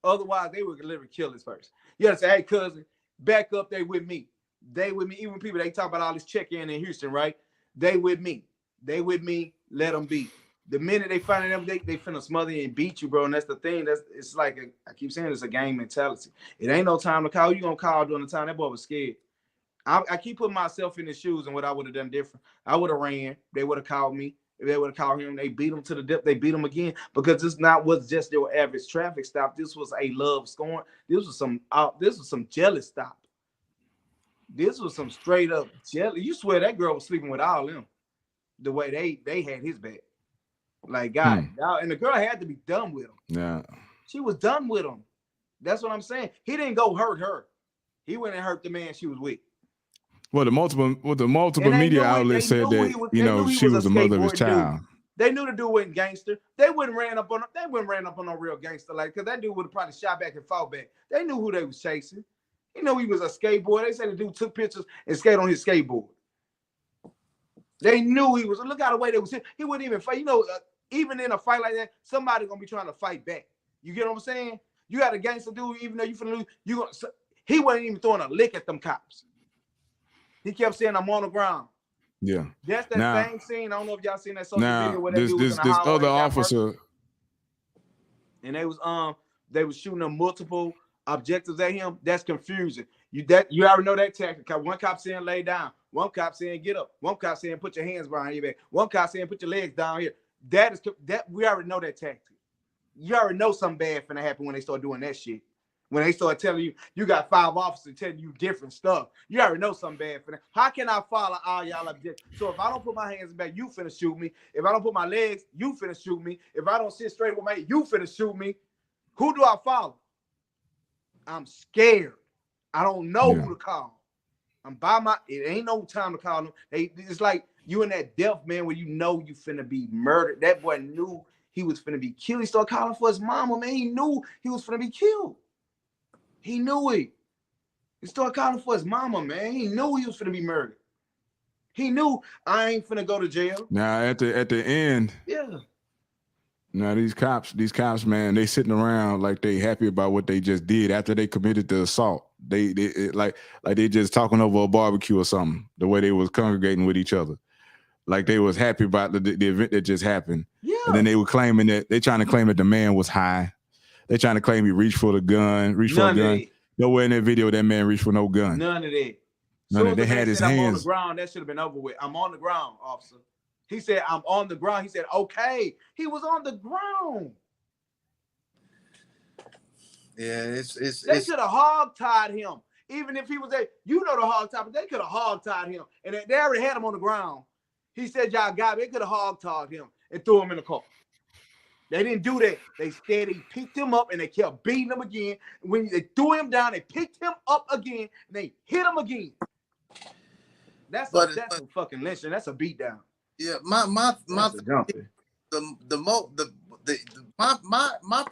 Otherwise, they would literally kill this person. You gotta say, hey, cousin, back up. They with me. They with me. Even people, they talk about all this check-in in Houston, right? They with me. They with me. Let them be. The minute they find them, they finna smother you and beat you, bro. And that's the thing. It's like I keep saying, it's a gang mentality. It ain't no time to call. You gonna call during the time that boy was scared. I keep putting myself in his shoes and what I would have done different. I would have ran. They would have called me. If they would have called him, they beat him to the dip. They beat him again because this was just your average traffic stop. This was a love scorn. This was some jealous stop. This was some straight up jealous. You swear that girl was sleeping with all them. The way they had his back. Like, God, and the girl had to be done with him. Yeah. She was done with him. That's what I'm saying. He didn't go hurt her. He went and hurt the man she was with. Well, the multiple media outlets said that she was the mother of his child. They knew the dude wasn't gangster. They wouldn't ran up on no real gangster, like, because that dude would have probably shot back and fought back. They knew who they was chasing. You know, he was a skateboarder. They said the dude took pictures and skated on his skateboard. They knew he was. Look how the way they was. He wouldn't even fight. You know, even in a fight like that, somebody gonna be trying to fight back. You get what I'm saying? You got a gangster dude, even though you finna lose, he wasn't even throwing a lick at them cops. He kept saying, "I'm on the ground." Yeah. That's that same scene. I don't know if y'all seen that social video where this other officer. And they was shooting them multiple objectives at him. That's confusing. You already know that tactic. One cop saying lay down. One cop saying get up. One cop saying put your hands behind your back. One cop saying put your legs down here. That we already know that tactic. You already know something bad finna happen when they start doing that shit. When they start telling you, you got 5 officers telling you different stuff. You already know something bad finna. How can I follow all y'all objectives? So if I don't put my hands back, you finna shoot me. If I don't put my legs, you finna shoot me. If I don't sit straight with my, you finna shoot me. Who do I follow? I'm scared. I don't know who to call. I'm by my. It ain't no time to call them. It's like you in that death, man, where you know you finna be murdered. That boy knew he was finna be killed. He started calling for his mama, man. He knew he was finna be killed. He knew it. He started calling for his mama, man. He knew he was finna be murdered. He knew I ain't finna go to jail. Now at the end, Yeah. now these cops, man, they sitting around like they happy about what they just did after they committed the assault. They like they just talking over a barbecue or something. The way they was congregating with each other, like they was happy about the event that just happened. Yeah. And then they were claiming that they trying to claim that the man was high. They trying to claim he reached for the gun, Nowhere in that video that man reached for no gun. None of that. None of that. They had his hands. I'm on the ground. That should have been over with. I'm on the ground, officer. He said, I'm on the ground. He said, okay. He was on the ground. Yeah, They could have hog-tied him. Even if he was there, the hog-tied, but they could have hog-tied him. And they already had him on the ground. He said, y'all got me. They could have hog-tied him and threw him in the car. They didn't do that. They picked him up and they kept beating him again. When they threw him down, they picked him up again and they hit him again. That's a fucking lynching. That's a beatdown. Yeah, my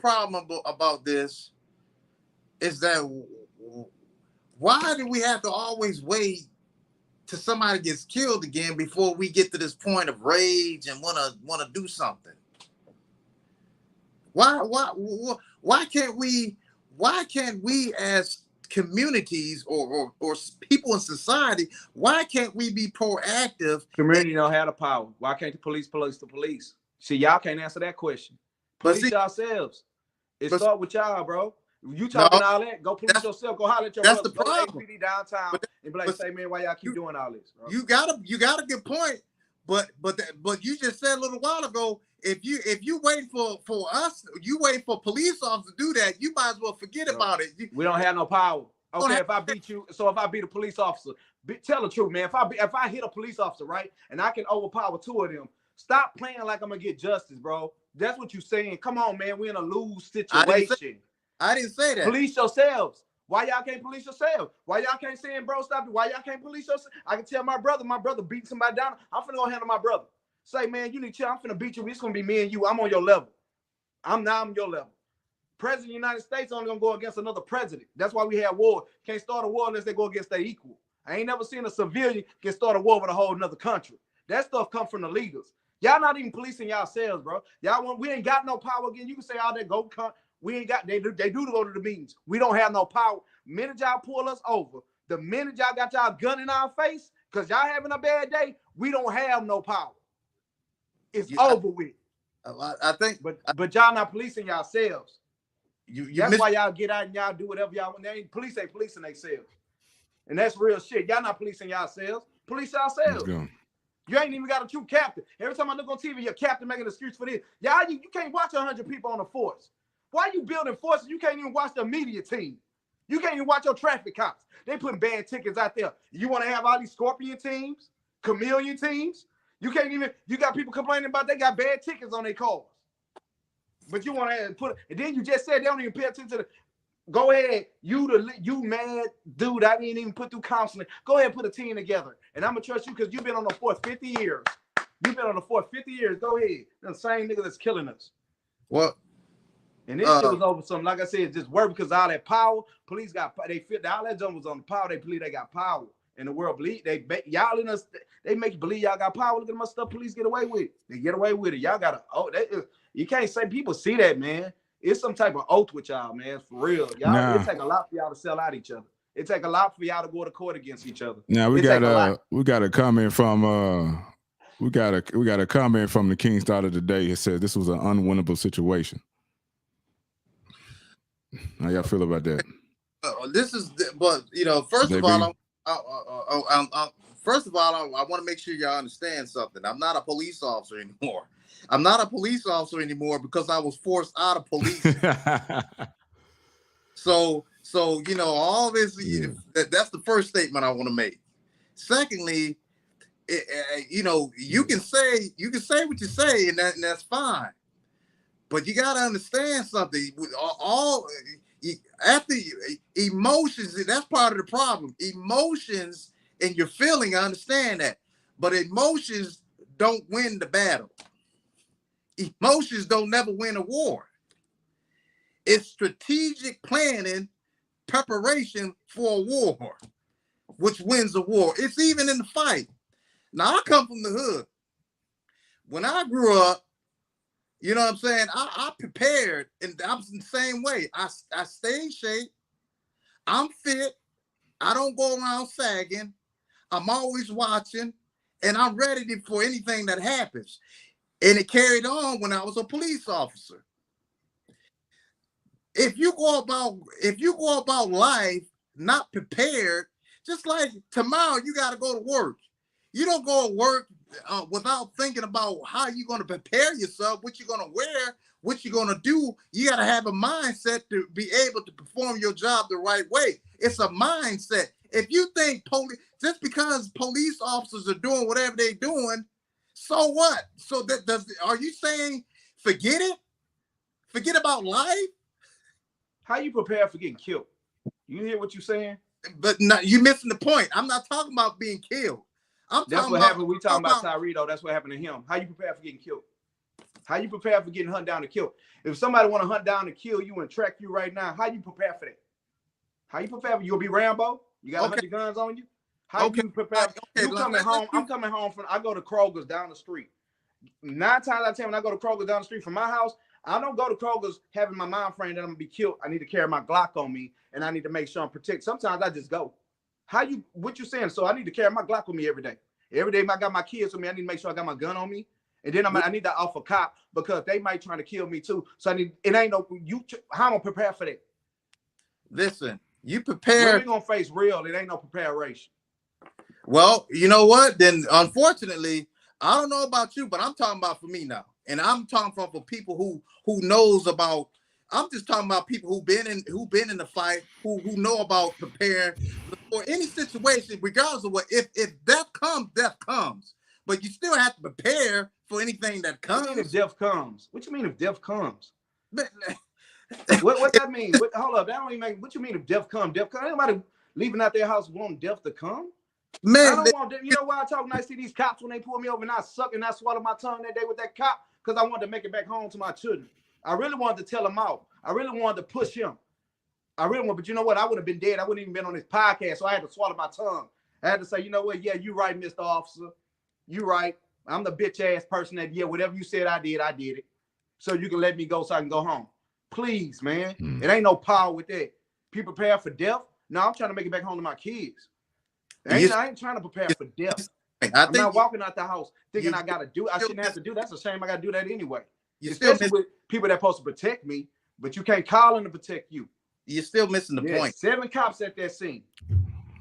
problem about this is that why do we have to always wait till somebody gets killed again before we get to this point of rage and wanna do something? Why can't we as communities or people in society, why can't we be proactive? Community don't have the power. Why can't the police the police? See, y'all can't answer that question. Police yourselves. It start with y'all, bro. You talking all that? Go police yourself. Go holler at your brother. That's the problem. Go to downtown and be like, say, man, why y'all keep doing all this? Bro? You got a good point, but you just said a little while ago, if you wait for us, you wait for police officers to do that, you might as well forget about it. We don't have no power. Okay, if I beat you, so if I beat a police officer, tell the truth, man. If I hit a police officer, right, and I can overpower two of them, stop playing like I'm gonna get justice, bro. That's what you're saying. Come on, man. We're in a lose situation. I didn't say that. Police yourselves. Why y'all can't police yourselves? Why y'all can't say, bro, stop it? Why y'all can't police yourselves? I can tell my brother beat somebody down. I'm finna go handle my brother. Say, man, you need to chill. I'm finna beat you. It's gonna be me and you. I'm on your level. I'm your level. President of the United States only gonna go against another president. That's why we have war. Can't start a war unless they go against their equal. I ain't never seen a civilian can start a war with a whole another country. That stuff come from the leaders. Y'all not even policing yourselves, bro. We ain't got no power again. You can say all that go come. We ain't got, they do go to the meetings. We don't have no power. The minute y'all pull us over, the minute y'all got y'all gun in our face, because y'all having a bad day, we don't have no power. It's over with. I think, but y'all not policing yourselves. That's why y'all get out and y'all do whatever y'all want. Police ain't policing themselves. And that's real shit. Y'all not policing yourselves. Police yourselves. You ain't even got a true captain. Every time I look on TV, your captain making excuses for this. Y'all, you can't watch 100 people on a force. Why you building forces? You can't even watch the media team. You can't even watch your traffic cops. They putting bad tickets out there. You want to have all these scorpion teams, chameleon teams? You can't even, you got people complaining about they got bad tickets on their cars. But you want to put, and then you just said they don't even pay attention to the, go ahead, you mad dude, I didn't even put through counseling. Go ahead and put a team together. And I'm going to trust you because you've been on the force 50 years. You've been on the force 50 years. Go ahead. The same nigga that's killing us. Well, and this shit was over something. Like I said, it's just work because all that power, police got, they fit, all that jump was on the power. They believe they got power. And the world believe, y'all in us, they make you believe y'all got power. Look at my stuff police get away with. They get away with it. Y'all got to, you can't say people see that, man. It's some type of oath with y'all, man. For real. Y'all, it take a lot for y'all to sell out each other. It take a lot for y'all to go to court against each other. Now we got a comment from we got a comment from the King Starter today. It says this was an unwinnable situation. How y'all feel about that? But first of all, I want to make sure y'all understand something. I'm not a police officer anymore. I'm not a police officer anymore because I was forced out of police. So all this, that's the first statement I want to make. Secondly, you can say what you say, and that's fine. But you got to understand something. After emotions, that's part of the problem. Emotions and your feeling, I understand that. But emotions don't win the battle. Emotions don't never win a war. It's strategic planning, preparation for a war, which wins a war. It's even in the fight. Now, I come from the hood. When I grew up, you know what I'm saying? I prepared, and I'm the same way. I stay in shape. I'm fit. I don't go around sagging. I'm always watching, and I'm ready for anything that happens. And it carried on when I was a police officer. If you go about life not prepared, just like tomorrow you got to go to work. You don't go to work without thinking about how you're going to prepare yourself, what you're going to wear, what you're going to do. You got to have a mindset to be able to perform your job the right way. It's a mindset. If you think just because police officers are doing whatever they're doing, so what? So are you saying forget it? Forget about life? How you prepare for getting killed? You hear what you're saying? But you're missing the point. I'm not talking about being killed. That's what happened. We talking about Tyre, though. That's what happened to him. How you prepare for getting killed? How you prepare for getting hunted down to kill? If somebody want to hunt down to kill you and track you right now, how you prepare for that? How you prepare? You'll be Rambo? You got 100 guns on you? How you prepare? You coming home? I'm coming home from. I go to Kroger's down the street. 9 times out of 10, when I go to Kroger's down the street from my house, I don't go to Kroger's having my mind frame that I'm gonna be killed. I need to carry my Glock on me, and I need to make sure I'm protected. Sometimes I just go. What you saying? So I need to carry my Glock with me every day. Every day I got my kids with me, I need to make sure I got my gun on me. And then I need to offer cop because they might try to kill me too. So how am I prepare for that? Listen, you prepare. We're gonna face real. It ain't no preparation. Well, you know what? Then unfortunately, I don't know about you, but I'm talking about for me now. And I'm talking for people who knows about. I'm just talking about people who've been in the fight, who know about preparing for any situation, regardless of what. If death comes. But you still have to prepare for anything that comes. What do you mean if death comes? What you mean if death comes? what that mean? Hold up, that don't even make. What you mean if death comes? Death comes. Anybody leaving out their house want death to come? Man, I don't want. You know why I talk nice to these cops when they pull me over and I suck and I swallow my tongue that day with that cop? Because I wanted to make it back home to my children. I really wanted to tell him out. I really wanted to push him. But you know what? I would have been dead. I wouldn't even been on this podcast, so I had to swallow my tongue. I had to say, you know what? Yeah, you're right, Mr. Officer. You're right. I'm the bitch ass person that, whatever you said I did it. So you can let me go so I can go home. Please, man. It ain't no power with that. People prepare for death. No, I'm trying to make it back home to my kids. I ain't trying to prepare for death. I'm not walking out the house thinking I got to do. I shouldn't have to do. That's a shame. I got to do that anyway. Especially with people that's supposed to protect me, but you can't call them to protect you. You're still missing the point. 7 cops at that scene.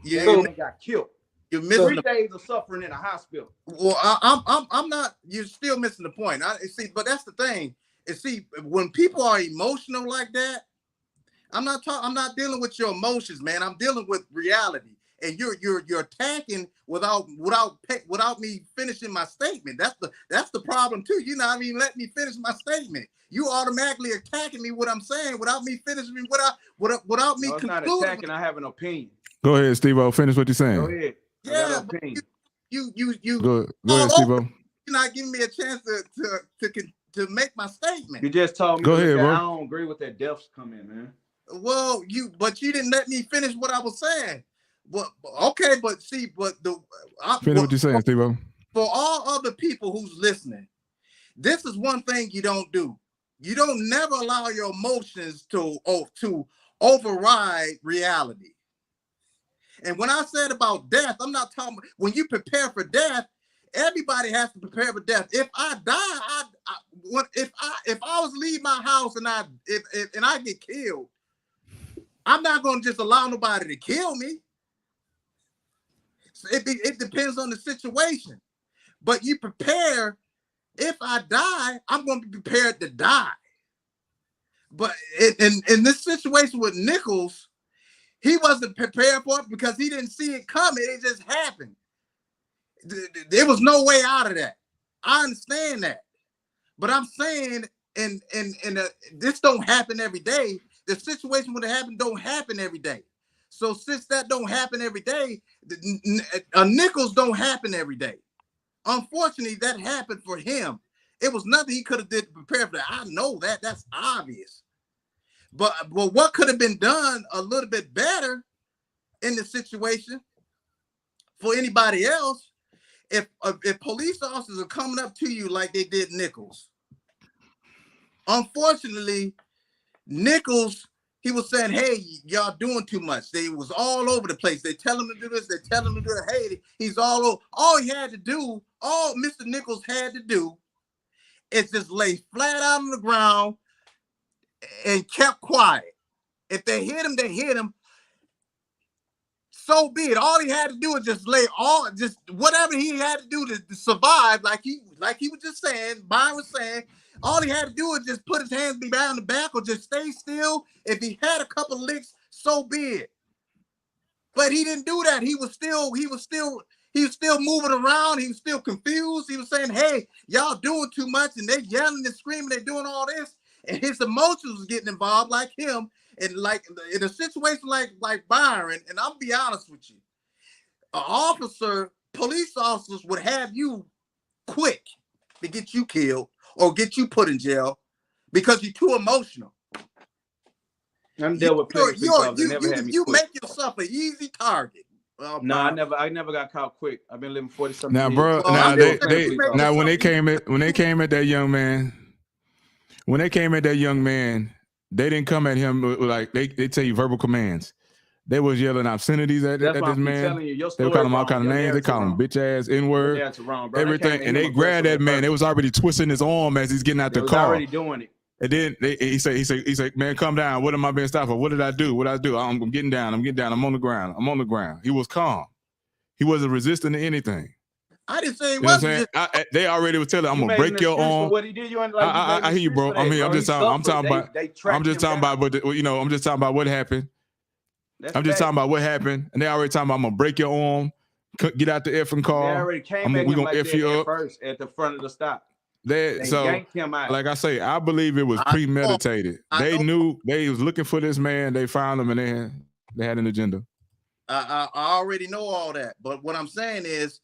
Yeah, they got killed. You're missing 3 days of suffering in a hospital. Well, I'm not. You're still missing the point. But that's the thing. When people are emotional like that, I'm not dealing with your emotions, man. I'm dealing with reality. And you're attacking without me finishing my statement. That's the problem too. You're not even letting me finish my statement. You automatically attacking me what I'm saying without me finishing without me concluding. Not attacking. I have an opinion. Go ahead, Steve-O. Finish what you're saying. Go ahead. Yeah, you go ahead, Steve-O. You're not giving me a chance to make my statement. You just told me. Go ahead, bro. I don't agree with that deaths come in, man. Well, you didn't let me finish what I was saying. Well, okay, but finish what you're saying, Steve-O. For all other people who's listening, this is one thing you don't do. You don't never allow your emotions to override reality. And when I said about death, I'm not talking when you prepare for death. Everybody has to prepare for death. If I die, if I was to leave my house and I get killed, I'm not going to just allow nobody to kill me. So it depends on the situation. But you prepare. If I die, I'm going to be prepared to die. But in this situation with Nichols, he wasn't prepared for it because he didn't see it coming. It just happened. There was no way out of that. I understand that. But I'm saying, this don't happen every day. The situation when it happened don't happen every day. So since that don't happen every day, Nichols don't happen every day. Unfortunately, that happened for him. It was nothing he could have did to prepare for that. I know that. That's obvious. But what could have been done a little bit better in the situation for anybody else if police officers are coming up to you like they did Nichols, unfortunately, Nichols, he was saying, hey, y'all doing too much. They was all over the place. They tell him to do this. They tell him to do that. Hey, he's all over. All he had to do, all Mr. Nichols had to do is just lay flat out on the ground and kept quiet. If they hit him, they hit him. So be it. All he had to do is just just whatever he had to do to survive, like he was just saying, Byron was saying, all he had to do was just put his hands behind the back or just stay still. If he had a couple licks, so be it. But he didn't do that. He was still moving around. He was still confused. He was saying, hey, y'all doing too much, and they yelling and screaming, they're doing all this, and his emotions was getting involved like him. And like in a situation like Byron, and I'll be honest with you, police officers would have you quick to get you killed or get you put in jail because you're too emotional. I'm dealt with plenty of people. You make yourself an easy target. No, I never got caught quick. I've been living 40-something now, years. bro. Well, When they came at that young man, they didn't come at him like they tell you verbal commands. They was yelling obscenities at this man. They call him all kind of names. They call him bitch ass, N-word, everything. And they grabbed that man. They was already twisting his arm as he's getting out the car. Already doing it. And then he said, man, come down. What am I being stopped for? What did I do? I'm getting down. I'm on the ground. He was calm. He wasn't resisting to anything. I didn't say he wasn't. They already was telling him, I'm gonna break your arm. What he did, I hear you, bro. I'm just talking about what happened. I'm just talking about what happened, and they already talking about I'm gonna break your arm, get out the effing car. They already came at him like F you up first at the front of the stop. They yanked him out. Like I say, I believe it was premeditated. They knew they was looking for this man. They found him, and they had an agenda. I already know all that, but what I'm saying is,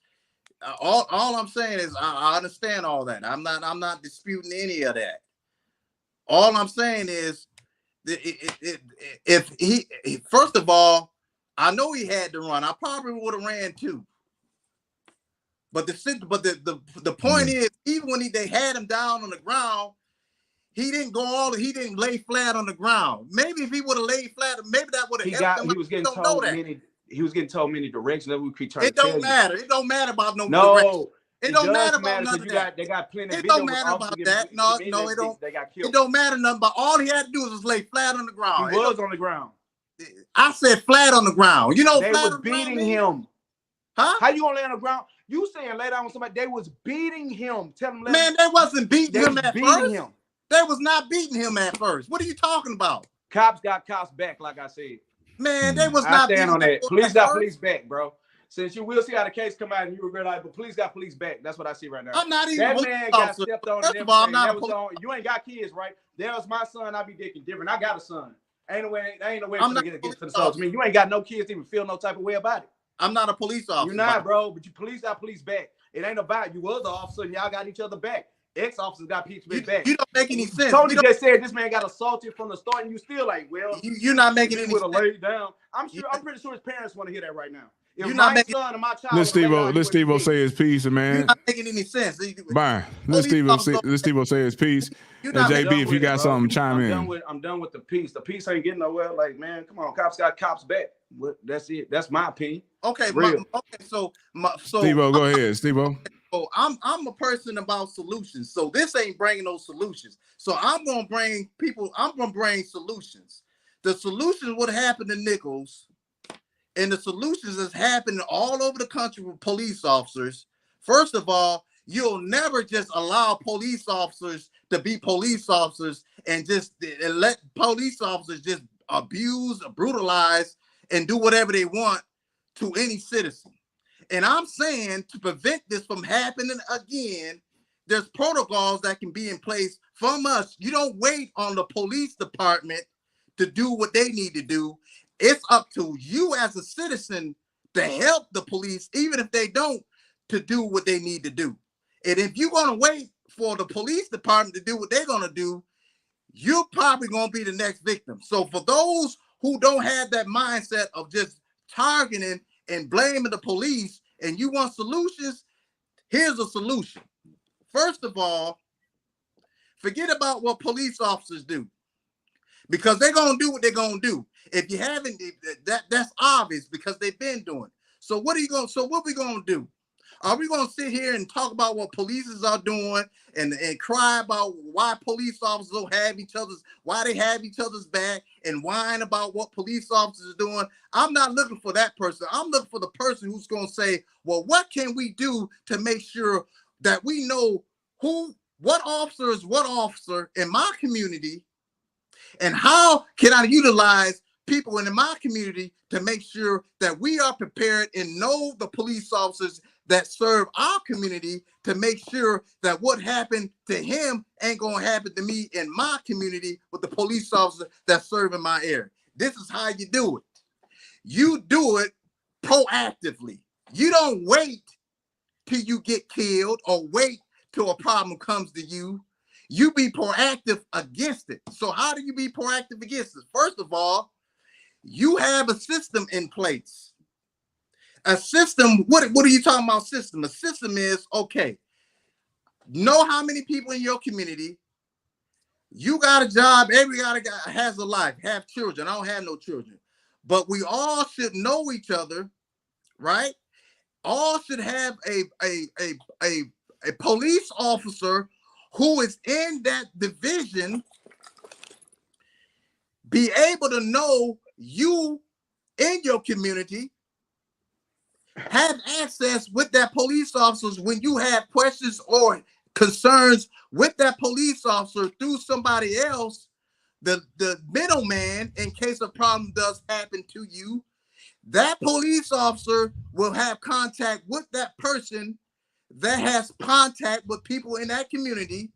all I'm saying is I understand all that. I'm not disputing any of that. All I'm saying is, if he first of all, I know he had to run. I probably would have ran too. But the point is, even when they had him down on the ground, he didn't lay flat on the ground. Maybe if he would have laid flat, maybe that would have helped him. He was getting told many directions that we could turn. It don't matter. It don't matter about no direction. It don't matter about none of that. They got plenty. It don't matter about that. No, it don't. They got killed. It don't matter nothing. But all he had to do was just lay flat on the ground. He was on the ground. I said flat on the ground. You know, they was beating him. Huh? How you gonna lay on the ground? You saying lay down with somebody? They was beating him. Tell him. Man, they wasn't beating him at first. They was not beating him at first. What are you talking about? Cops got cops back, like I said. Man, they was not. I stand on that. Police got police back, bro. Since you will see how the case come out and you regret it, but police got police back. That's what I see right now. I'm not even. That man got stepped on. First of all, I'm not. You ain't got kids, right? There was my son. I be thinking different. I got a son. Ain't no way to get to the soldiers. I mean, you ain't got no kids to even feel no type of way about it. I'm not a police officer. You're not, bro. But you police got police back. It ain't about you was the officer and y'all got each other back. Ex-officers got police back. You don't make any sense. Tony just said this man got assaulted from the start, and you still like, well, you're not making any sense. Laid down. I'm pretty sure his parents want to hear that right now. If you're my son and my child, let Steve-O say his piece, man. You're not making any sense. Byron, let Steve-O say his piece. And JB, if you got something, chime in. I'm done with the piece. The piece ain't getting nowhere. Like, man, come on, cops got cops back. That's it. That's my opinion. Okay, so Steve-O, go ahead, Steve-O. So I'm a person about solutions. So this ain't bringing no solutions. So I'm gonna bring solutions. The solutions would happen to Nichols, and the solutions is happening all over the country with police officers. First of all, you'll never just allow police officers to be police officers and let police officers just abuse, brutalize, and do whatever they want to any citizen. And I'm saying to prevent this from happening again, there's protocols that can be in place from us. You don't wait on the police department to do what they need to do. It's up to you as a citizen to help the police, even if they don't, to do what they need to do. And if you're going to wait for the police department to do what they're going to do, you're probably going to be the next victim. So for those who don't have that mindset of just targeting and blaming the police, and you want solutions, Here's a solution. First of all, forget about what police officers do, because they're gonna do what they're gonna do. If you haven't, that's obvious because they've been doing it. So what we gonna do? Are we gonna sit here and talk about what police are doing and cry about why police officers don't have why they have each other's back and whine about what police officers are doing? I'm not looking for that person. I'm looking for the person who's gonna say, well, what can we do to make sure that we know what officer is what officer in my community, and how can I utilize people in my community to make sure that we are prepared and know the police officers that serve our community, to make sure that what happened to him ain't gonna happen to me in my community with the police officer that serve in my area. This is how you do it. You do it proactively. You don't wait till you get killed or wait till a problem comes to you. You be proactive against it. So how do you be proactive against it? First of all, you have a system in place. A system, what are you talking about system? A system is, okay, know how many people in your community, you got a job, every guy has a life, have children. I don't have no children. But we all should know each other, right? All should have a police officer who is in that division be able to know you in your community, have access with that police officers when you have questions or concerns with that police officer through somebody else, the middleman, in case a problem does happen to you. That police officer will have contact with that person that has contact with people in that community.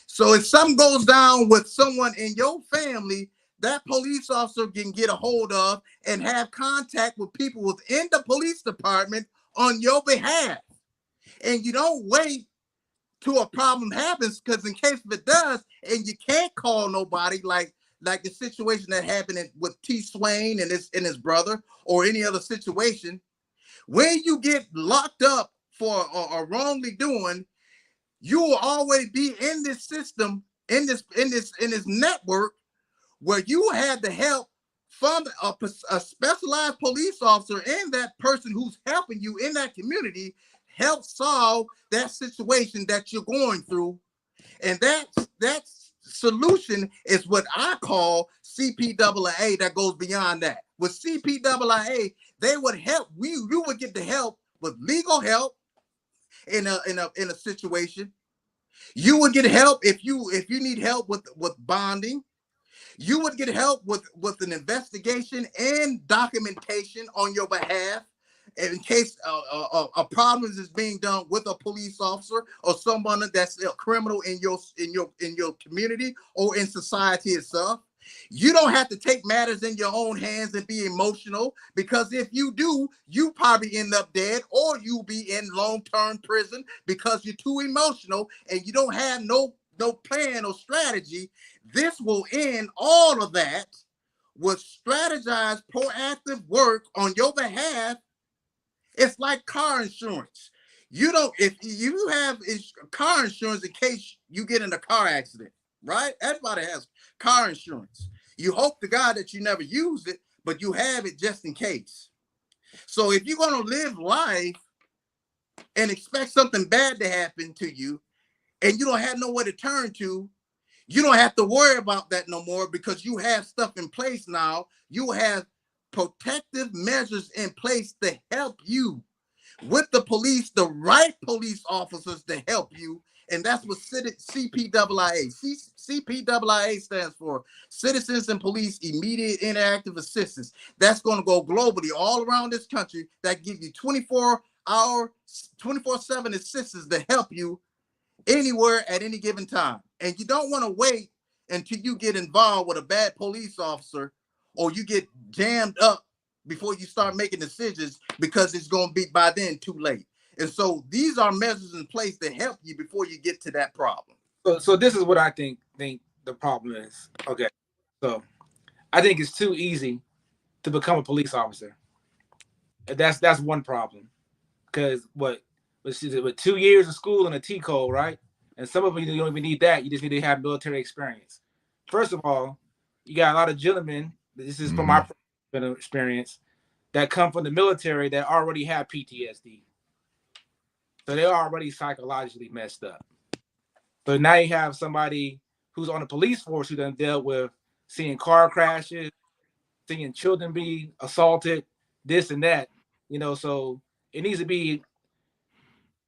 So if something goes down with someone in your family, that police officer can get a hold of and have contact with people within the police department on your behalf. And you don't wait till a problem happens, because in case if it does and you can't call nobody, like the situation that happened with T. Swain and his brother, or any other situation, when you get locked up for or wrongly doing, you will always be in this system, in this network, where you had the help from a specialized police officer and that person who's helping you in that community help solve that situation that you're going through. And that solution is what I call CPAA, that goes beyond that. With CPAA, they would help you would get the help with legal help in a situation. You would get help if you need help with bonding. You would get help with an investigation and documentation on your behalf in case a problem is being done with a police officer or someone that's a criminal in your community or in society itself. You don't have to take matters in your own hands and be emotional, because if you do, you probably end up dead, or you'll be in long-term prison because you're too emotional and you don't have no plan or strategy. This will end all of that with strategized, proactive work on your behalf. It's like car insurance. If you have car insurance in case you get in a car accident, right? Everybody has car insurance. You hope to God that you never use it, but you have it just in case. So if you're going to live life and expect something bad to happen to you, and you don't have nowhere to turn to, you don't have to worry about that no more, because you have stuff in place now. You have protective measures in place to help you with the police, the right police officers to help you. And that's what CPAA. CPAA stands for Citizens and Police Immediate Interactive Assistance. That's going to go globally all around this country. That give you 24-hour, 24/7 assistance to help you anywhere at any given time. And you don't want to wait until you get involved with a bad police officer or you get jammed up before you start making decisions, because it's going to be by then too late. And so these are measures in place to help you before you get to that problem. So this is what I think the problem is. Okay. So I think it's too easy to become a police officer. That's one problem. Because with 2 years of school and a T code, right? And some of them you don't even need that. You just need to have military experience. First of all, you got a lot of gentlemen. This is from my experience that come from the military that already have PTSD. So they're already psychologically messed up. So now you have somebody who's on the police force who done dealt with seeing car crashes, seeing children be assaulted, this and that. So it needs to be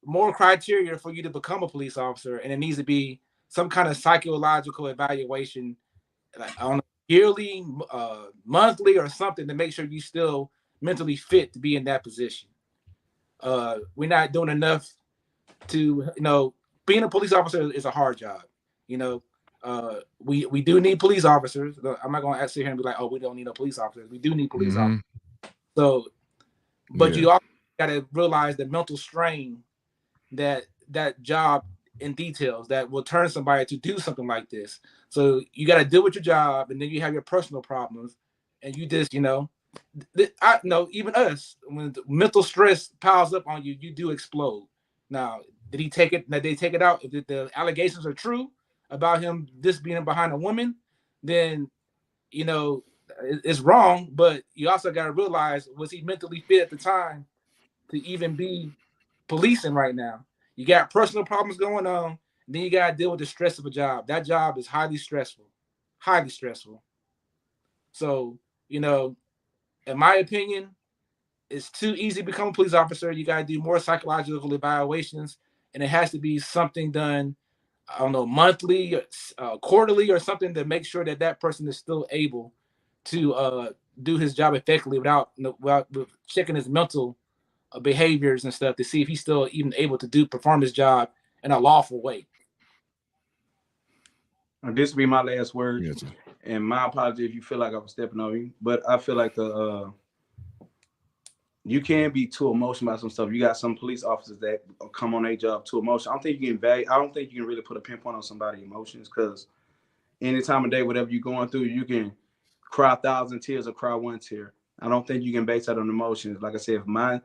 more criteria for you to become a police officer, and it needs to be some kind of psychological evaluation, like on a yearly, monthly, or something to make sure you still mentally fit to be in that position. We're not doing enough to, being a police officer is a hard job. We do need police officers. I'm not going to sit here and be like, oh, we don't need no police officers. We do need police officers. So, but you also got to realize the mental strain that job in details that will turn somebody to do something like this. So you got to deal with your job, and then you have your personal problems, and you just, I know even us, when the mental stress piles up on you, you do explode. Now, did he take it? Did they take it out? If the allegations are true about him this being behind a woman, then it's wrong. But you also got to realize, was he mentally fit at the time to even be policing right now? You got personal problems going on, then you got to deal with the stress of a job. That job is highly stressful. So, in my opinion, it's too easy to become a police officer. You got to do more psychological evaluations, and it has to be something done, I don't know, monthly, quarterly, or something to make sure that person is still able to do his job effectively without checking his mental behaviors and stuff to see if he's still even able to perform his job in a lawful way. This will be my last word, Yes, and my apology if you feel like I was stepping on you, but I feel like you can't be too emotional about some stuff. You got some police officers that come on their job too emotional. I don't think you can really put a pinpoint on somebody's emotions, because any time of day, whatever you're going through, you can cry 1,000 tears or cry 1 tear. I don't think you can base that on emotions. Like I said, if my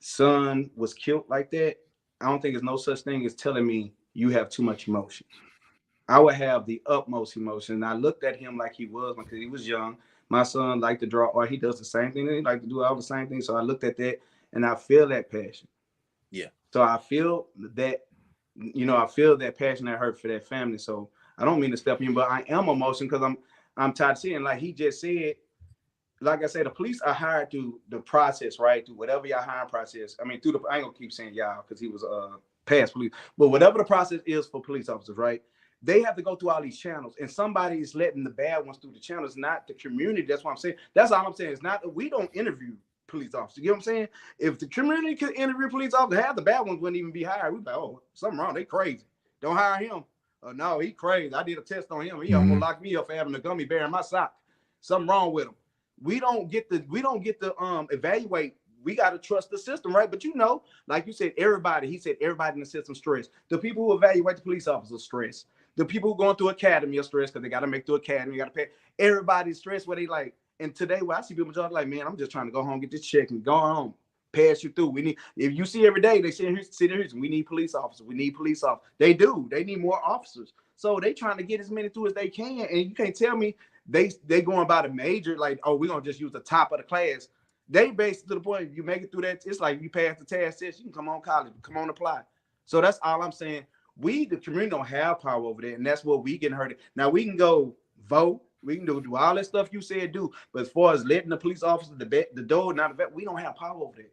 son was killed like that, I don't think there's no such thing as telling me you have too much emotion. I would have the utmost emotion. And I looked at him like he was, because he was young. My son liked to draw, or he does the same thing. He like to do all the same thing. So I looked at that, and I feel that passion. Yeah. So I feel that, I feel that passion, that hurt for that family. So I don't mean to step in, but I am emotional, because I'm tired of seeing, like he just said, like I said, the police are hired through the process, right? Through whatever y'all hiring process. I mean, I ain't gonna keep saying y'all, because he was past police, but whatever the process is for police officers, right? They have to go through all these channels, and somebody is letting the bad ones through the channels, not the community. That's what I'm saying. That's all I'm saying. It's not that we don't interview police officers. You know what I'm saying? If the community could interview police officers, half the bad ones wouldn't even be hired. We'd be like, oh, something wrong. They crazy. Don't hire him. No, he crazy. I did a test on him. He almost locked me up for having a gummy bear in my sock. Something wrong with him. We don't get to evaluate. We got to trust the system, right? But like you said, everybody in the system stressed. The people who evaluate the police officers stressed. The people who going through academy are stressed, because they got to make through academy. You got to pay. Everybody's stressed where they like. And today, when I see people like, man, I'm just trying to go home, get this check, and go home, pass you through. We need, if you see every day, they sit here, we need police officers. We need police officers. They do. They need more officers. So they trying to get as many through as they can. And you can't tell me they going by the major, like, oh, we're going to just use the top of the class. They basically, to the point, if you make it through that, it's like you pass the TAS test, you can come on college, come on apply. So that's all I'm saying. We, the community, don't have power over that, and that's what we getting hurt. Now, we can go vote. We can do all that stuff you said do. But as far as letting the police officer, the door, not the vet, we don't have power over that.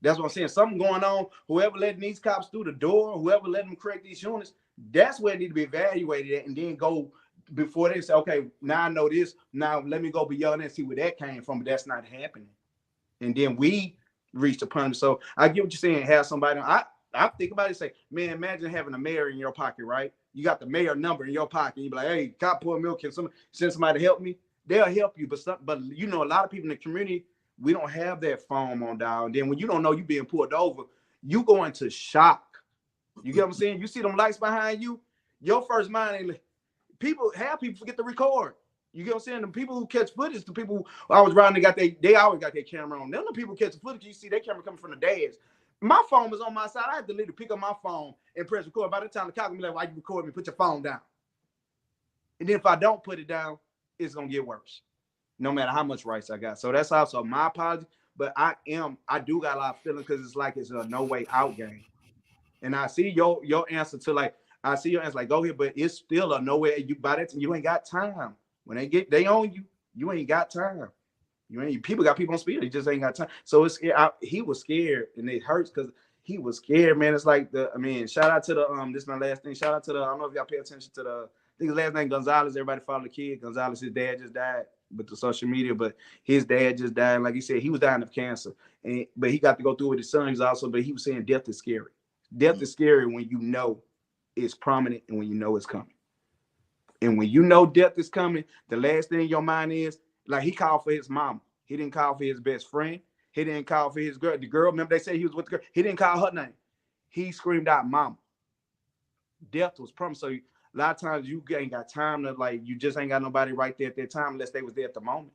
That's what I'm saying. Something going on. Whoever letting these cops through the door, whoever letting them correct these units, that's where it need to be evaluated at, and then go before they say, okay, now I know this. Now let me go beyond that and see where that came from. But that's not happening. And then we reach the punishment. So I get what you're saying. Have somebody. I think about it and say, man, imagine having a mayor in your pocket, right? You got the mayor number in your pocket. You be like, hey, cop pour milk. Can send somebody to help me? They'll help you. But a lot of people in the community, we don't have that phone on dial. And then when you don't know you being pulled over, you go into shock. You get what I'm saying? You see them lights behind you, your first mind ain't people forget to record. You get what I'm saying? The people who catch footage, the people who I was riding, they always got their camera on. Then the people catch the footage, you see their camera coming from the dash. My phone was on my side. I had to literally pick up my phone and press record. By the time the cop be like, "Why you recording me? Put your phone down." And then if I don't put it down, it's gonna get worse. No matter how much rights I got. So that's also my apology. But I do got a lot of feelings because it's like it's a no way out game. And I see your answer to like, I see your answer like, go ahead, but it's still a no way. You by that time, you ain't got time. When they own you, you ain't got time. People got people on speed. He just ain't got time. So he was scared, and it hurts because he was scared, man. It's like shout out to the this is my last thing. Shout out to the, I don't know if y'all pay attention to the, I think his last name Gonzalez. Everybody follow the kid. Gonzalez, his dad just died with the social media, but his dad just died. Like he said, he was dying of cancer, but he got to go through with his sons also. But he was saying death is scary. Death is scary when you know it's prominent and when you know it's coming. And when you know death is coming, the last thing in your mind is, like, he called for his mama. He didn't call for his best friend. He didn't call for his girl. The girl, remember they said he was with the girl. He didn't call her name. He screamed out mama. Death was promised. So a lot of times you ain't got time to, like, you just ain't got nobody right there at that time unless they was there at the moment.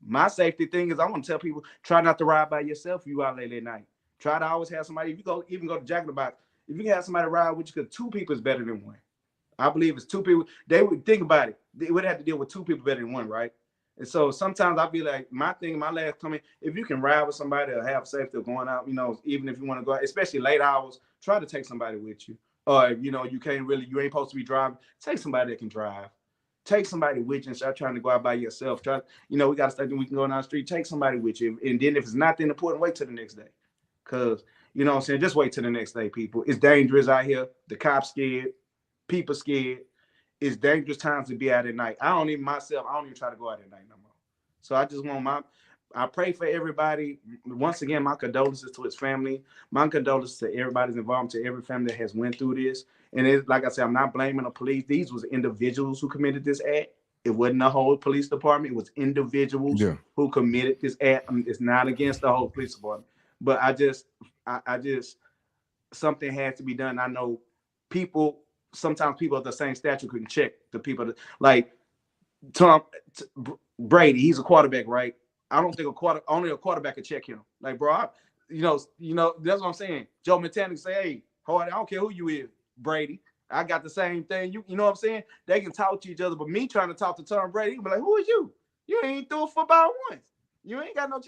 My safety thing is I want to tell people, try not to ride by yourself if you out late at night. Try to always have somebody, if you even go to Jack in the Box, if you can have somebody ride with you, because 2 people is better than 1. I believe it's 2 people. They would think about it. They would have to deal with 2 people better than 1, right? And so sometimes I'll be like, my last comment, if you can ride with somebody or have safety of going out, even if you want to go out, especially late hours, try to take somebody with you. Or, you ain't supposed to be driving, take somebody that can drive. Take somebody with you and start trying to go out by yourself. We got to start, we can go down the street, take somebody with you. And then if it's not that important, wait till the next day. Because, you know what I'm saying, just wait till the next day, people. It's dangerous out here. The cops scared. People scared. It's dangerous times to be out at night. I don't even try to go out at night no more. So I just want I pray for everybody. Once again, my condolences to his family. My condolences to everybody's involved, to every family that has went through this. And like I said, I'm not blaming the police. These was individuals who committed this act. It wasn't the whole police department. It was individuals who committed this act. It's not against the whole police department. But I just something has to be done. I know sometimes people of the same stature couldn't check the people that, like Tom Brady. He's a quarterback, right? I don't think only a quarterback could check him. Like, bro, that's what I'm saying. Joe Montana say, "Hey, Hardy, I don't care who you is, Brady. I got the same thing. You know what I'm saying? They can talk to each other, but me trying to talk to Tom Brady, he can be like, who is you? You ain't threw a football once. You ain't got no.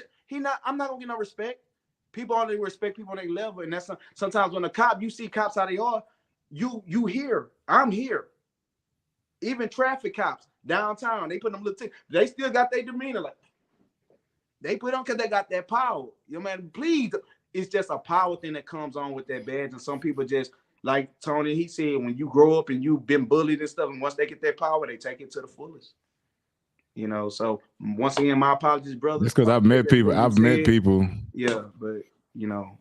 I'm not gonna get no respect. People only respect people on their level, and that's sometimes when you see cops how they are. You here, I'm here. Even traffic cops downtown, they put them little they still got their demeanor, like they put on because they got that power. Man, please, it's just a power thing that comes on with that badge. And some people just, like Tony, he said, when you grow up and you've been bullied and stuff, and once they get that power, they take it to the fullest. So once again, my apologies, brother. It's because I've met people. Yeah, but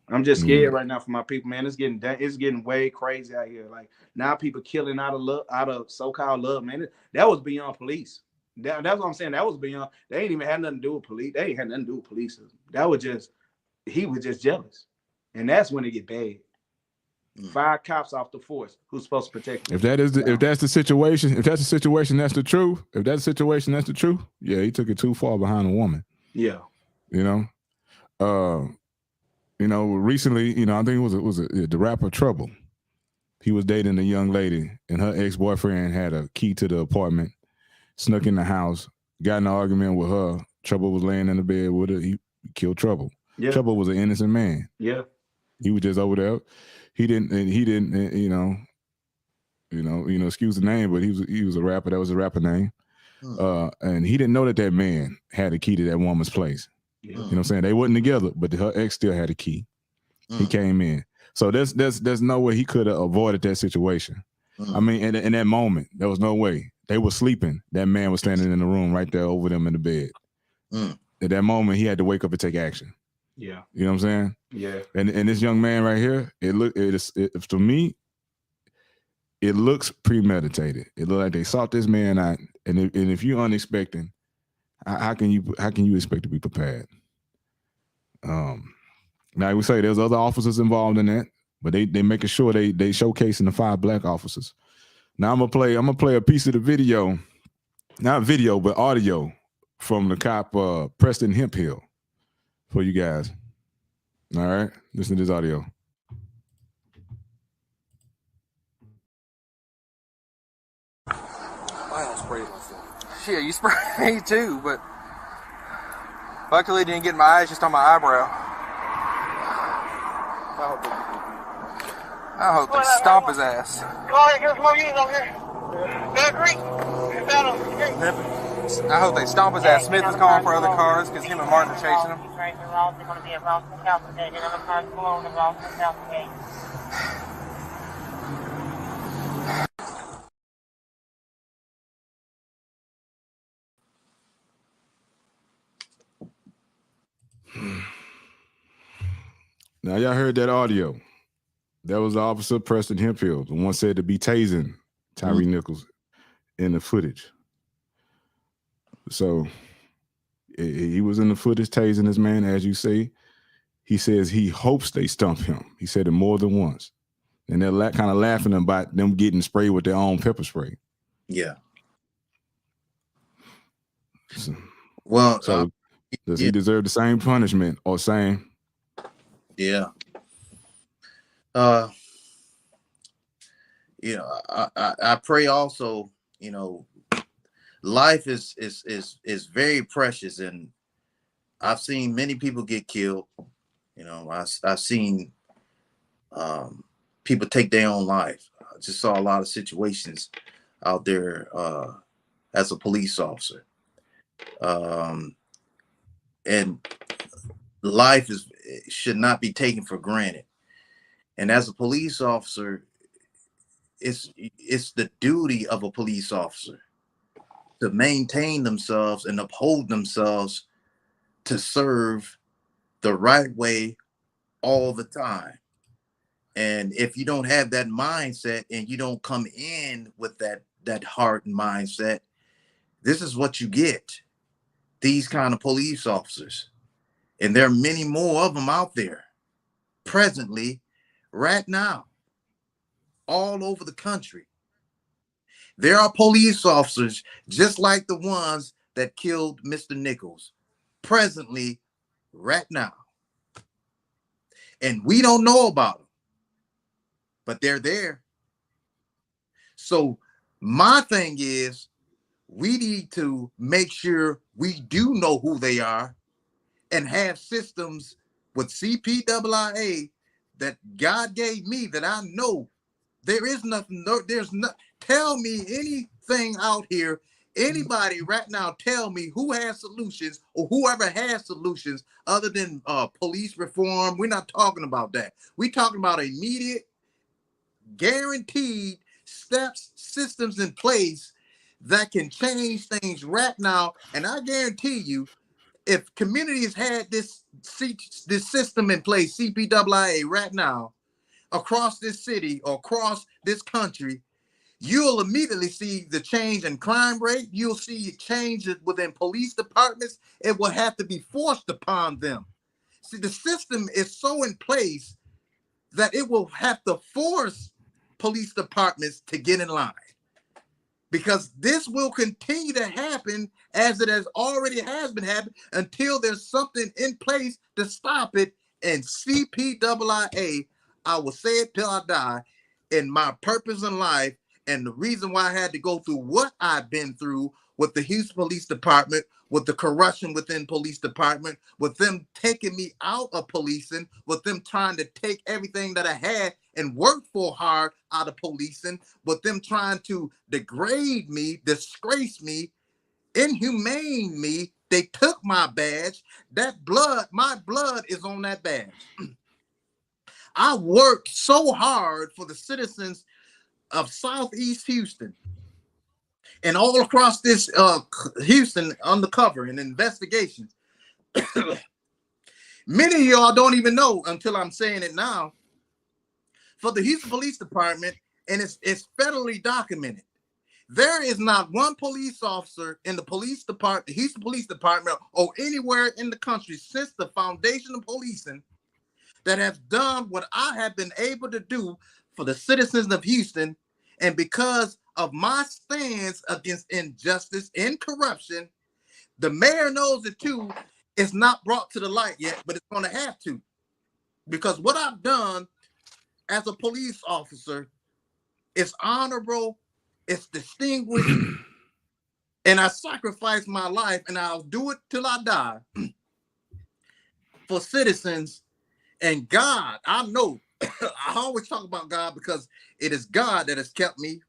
I'm just scared right now for my people, man. It's getting way crazy out here. Like, now people killing out of so-called love, man. That was beyond police. That's what I'm saying. That was beyond. They ain't even had nothing to do with police. They ain't had nothing to do with police. That was just, he was just jealous, and that's when it get bad. 5 cops off the force who's supposed to protect them. If that's the situation, that's the truth. If that's the situation, that's the truth. Yeah, he took it too far behind a woman. Yeah. Recently, I think it was the rapper Trouble. He was dating a young lady, and her ex-boyfriend had a key to the apartment, snuck in the house, got in an argument with her. Trouble was laying in the bed with her. He killed Trouble. Yeah. Trouble was an innocent man. Yeah. He was just over there. He didn't, excuse the name, but he was a rapper. That was a rapper name. And he didn't know that man had a key to that woman's place. Yeah. You know what I'm saying? They wasn't together, but her ex still had a key. He came in. So there's no way he could have avoided that situation. I mean, in that moment, there was no way. They were sleeping. That man was standing in the room right there over them in the bed. At that moment, he had to wake up and take action. Yeah. You know what I'm saying? Yeah. And this young man right here, to me, it looks premeditated. It looks like they sought this man out. And if you're unexpecting, how can you expect to be prepared? Now we say there's other officers involved in that, but they making sure they showcasing the 5 black officers. Now I'm gonna play a piece of the video, not video, but audio from the cop Preston Hemphill for you guys. All right, listen to this audio. I don't spray myself. Shit, you sprayed me too, but luckily it didn't get in my eyes, just on my eyebrow. I hope they stomp his ass. Come on, get some more units over here. I hope they stomp his ass. Smith is calling for other cars because him and Martin are chasing him. They're going to be at Ralston Council Gate. Another car's below the Ralston Council Gate. Now y'all heard that audio. That was Officer Preston Hemphill, the one said to be tasing Tyre Nichols in the footage. So he was in the footage tasing this man, as you say. He says he hopes they stump him. He said it more than once. And they're kind of laughing about them getting sprayed with their own pepper spray. Yeah. So, Well, does he deserve the same punishment or same? Yeah. You know, I pray also, you know, life is very precious, and I've seen many people get killed. You know, I've seen people take their own life. I just saw a lot of situations out there as a police officer. And life should not be taken for granted. And as a police officer, it's the duty of a police officer to maintain themselves and uphold themselves to serve the right way all the time. And if you don't have that mindset and you don't come in with that heart and mindset, this is what you get. These kind of police officers. And there are many more of them out there presently, right now, all over the country. There are police officers just like the ones that killed Mr. Nichols presently, right now. And we don't know about them, but they're there. So my thing is, we need to make sure we do know who they are and have systems with CPWIA that God gave me that I know. There is nothing, tell me anything out here, anybody right now, tell me who has solutions or whoever has solutions other than police reform. We're not talking about that. We're talking about immediate, guaranteed steps, systems in place that can change things right now. And I guarantee you, if communities had this system in place, CPWIA right now, across this city or across this country, you'll immediately see the change in crime rate. You'll see changes within police departments. It will have to be forced upon them. See, the system is so in place that it will have to force police departments to get in line, because this will continue to happen as it has been happening until there's something in place to stop it. And CPWIA, I will say it till I die, in my purpose in life, and the reason why I had to go through what I've been through with the Houston Police Department, with the corruption within police department, with them taking me out of policing, with them trying to take everything that I had and worked for hard out of policing, with them trying to degrade me, disgrace me, inhumane me. They took my badge. My blood is on that badge. I worked so hard for the citizens of Southeast Houston and all across this Houston undercover and investigations. Many of y'all don't even know until I'm saying it now. For the Houston Police Department, and it's federally documented, there is not one police officer in the police department, the Houston Police Department, or anywhere in the country since the foundation of policing that has done what I have been able to do for the citizens of Houston. And because of my stance against injustice and corruption, the mayor knows it too. It's not brought to the light yet, but it's going to have to. because what I've done as a police officer is honorable, it's distinguished, and I sacrifice my life, and I'll do it till I die for citizens. And God, I know, I always talk about God because it is God that has kept me,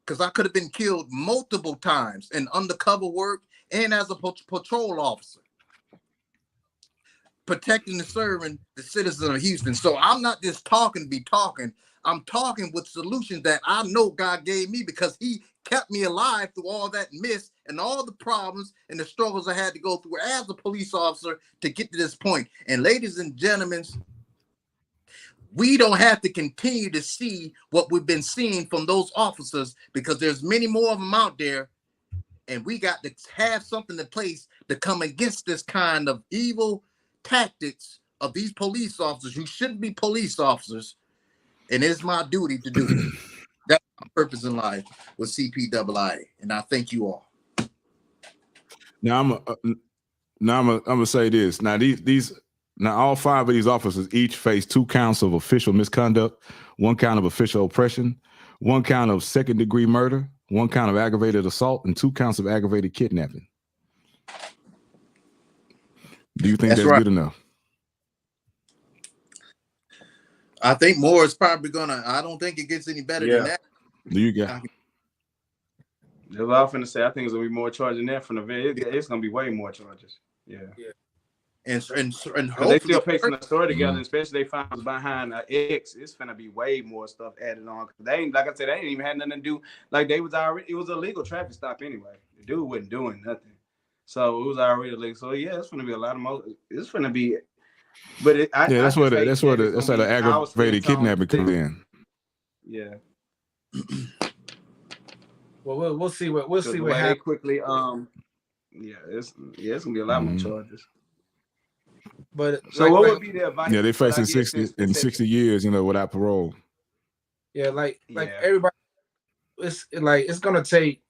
because I could have been killed multiple times in undercover work and as a patrol officer, protecting and serving the citizens of Houston. So I'm not just talking to be talking. I'm talking with solutions that I know God gave me, because he kept me alive through all that mess and all the problems and the struggles I had to go through as a police officer to get to this point. And ladies and gentlemen, we don't have to continue to see what we've been seeing from those officers, because there's many more of them out there. And we got to have something in place to come against this kind of evil tactics of these police officers who shouldn't be police officers. And it is my duty to do it. That's my purpose in life with CPWI. And I thank you all. Now I'm gonna say this. Now all 5 of these officers each face 2 counts of official misconduct, 1 count of official oppression, 1 count of second-degree murder, 1 count of aggravated assault, and 2 counts of aggravated kidnapping. Do you think that's right. good enough? I think more is probably gonna. I don't think it gets any better than that. Do you got? That's what I was finna say. I think it's gonna be more charges than that from the very. It's gonna be way more charges. Yeah. And they still pacing the story together, especially they found behind X. It's gonna be way more stuff added on. They ain't, like I said, they ain't even had nothing to do. Like they was already. It was a legal traffic stop anyway. The dude wasn't doing nothing, so it was already illegal. So yeah, it's gonna be a lot of more. It's gonna be. But that's where the aggravated kidnapping comes in. Yeah. Well, we'll see what happens quickly. It's gonna be a lot more charges. But so what would be the advice? Yeah, they're facing 60 years, without parole. Yeah, like everybody, it's gonna take,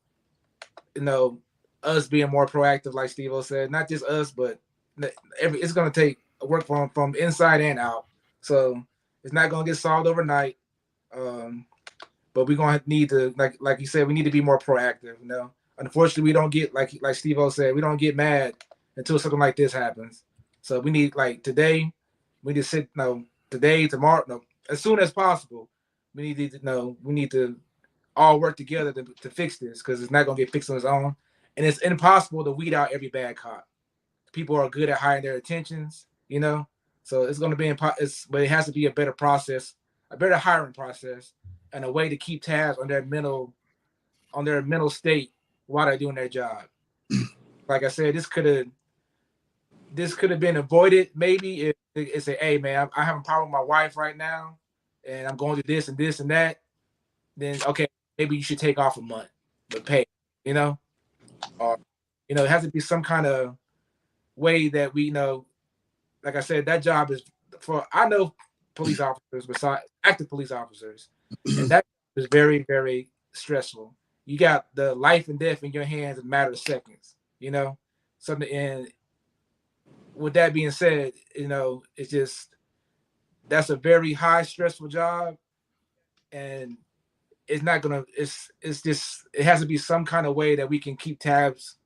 us being more proactive, like Steve-O said, not just us, but it's gonna take work from inside and out. So it's not gonna get solved overnight. But we're gonna need to, like you said, we need to be more proactive. Unfortunately, we don't get like Steve-O said, we don't get mad until something like this happens. So we need, like today, we need to sit today, tomorrow, as soon as possible. We need to all work together to fix this, because it's not gonna get fixed on its own, and it's impossible to weed out every bad cop. People are good at hiding their intentions, So it's gonna be but it has to be a better process, a better hiring process, and a way to keep tabs on their mental state while they're doing their job. Like I said, this could have been avoided maybe if it said, "Hey man, I have a problem with my wife right now, and I'm going through this and this and that." Then okay, maybe you should take off a month, but pay, or it has to be some kind of way that we know. Like I said, that job is I know police officers besides active police officers, and that is very, very stressful. You got the life and death in your hands in a matter of seconds, something. And with that being said, it's just, that's a very high stressful job, and it's not gonna, it's just, it has to be some kind of way that we can keep tabs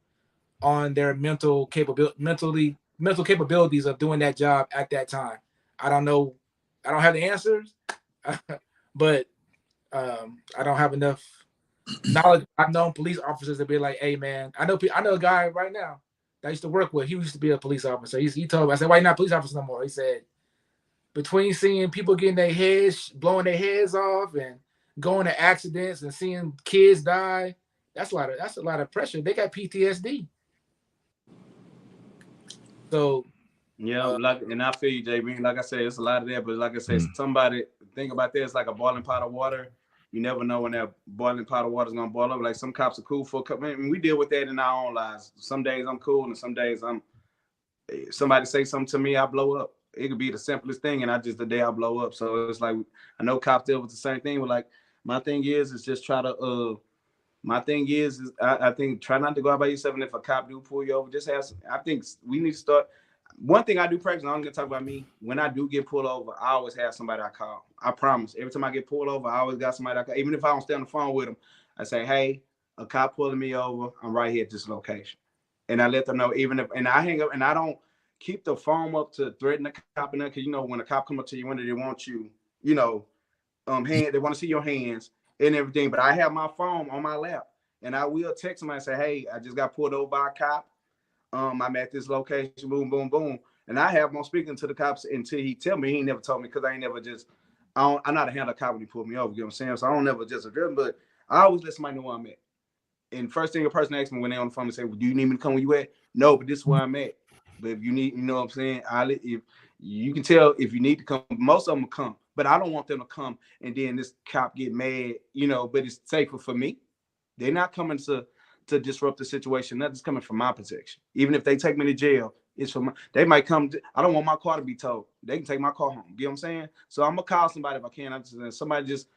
on their mental capabilities of doing that job at that time. I don't know. I don't have the answers, but I don't have enough knowledge. I've known police officers that be like, "Hey, man, I know a guy right now that I used to work with. He used to be a police officer. He told me, I said, why you not a police officer no more?" He said, between seeing people getting their heads, blowing their heads off, and going to accidents and seeing kids die, that's a lot of pressure. They got PTSD. So yeah, and I feel you, JB. Like I said, it's a lot of that, but like I said, somebody think about this like a boiling pot of water. You never know when that boiling pot of water is gonna boil up. Like some cops are cool for a couple. I mean, we deal with that in our own lives. Some days I'm cool, and some days somebody say something to me, I blow up. It could be the simplest thing, and the day I blow up. So it's like, I know cops deal with the same thing. But like, my thing is just try to. My thing is I think try not to go out by yourself. And if a cop do pull you over, just ask. I think we need to start. one thing I do practice, I'm gonna talk about me. When I do get pulled over, I always have somebody I call. I promise. Every time I get pulled over, I always got somebody I call. Even if I don't stay on the phone with them, I say, hey, a cop pulling me over. I'm right here at this location. And I let them know, even if, and I hang up, and I don't keep the phone up to threaten the cop, and because, you know, when a cop come up to you, when they want you, you know, they want to see your hands and everything. But I have my phone on my lap, and I will text them and say, hey, I just got pulled over by a cop. I'm at this location, boom, boom, boom. And I have him on speaking to the cops until he tell me. He ain't never told me, because I ain't never just, I'm not a handle cop when he pulled me over, you know what I'm saying? So I don't never just address him, but I always let somebody know where I'm at. And first thing a person asks me when they're on the phone and say, well, do you need me to come where you at? No, but this is where I'm at. But if you need, you know what I'm saying? If you can tell if you need to come, most of them will come. But I don't want them to come and then this cop get mad, you know, but it's safer for me. They're not coming to disrupt the situation. Nothing's coming from my protection. Even if they take me to jail, it's for my, they might come. I don't want my car to be towed. They can take my car home. You know what I'm saying? So I'm gonna call somebody if I can. Somebody just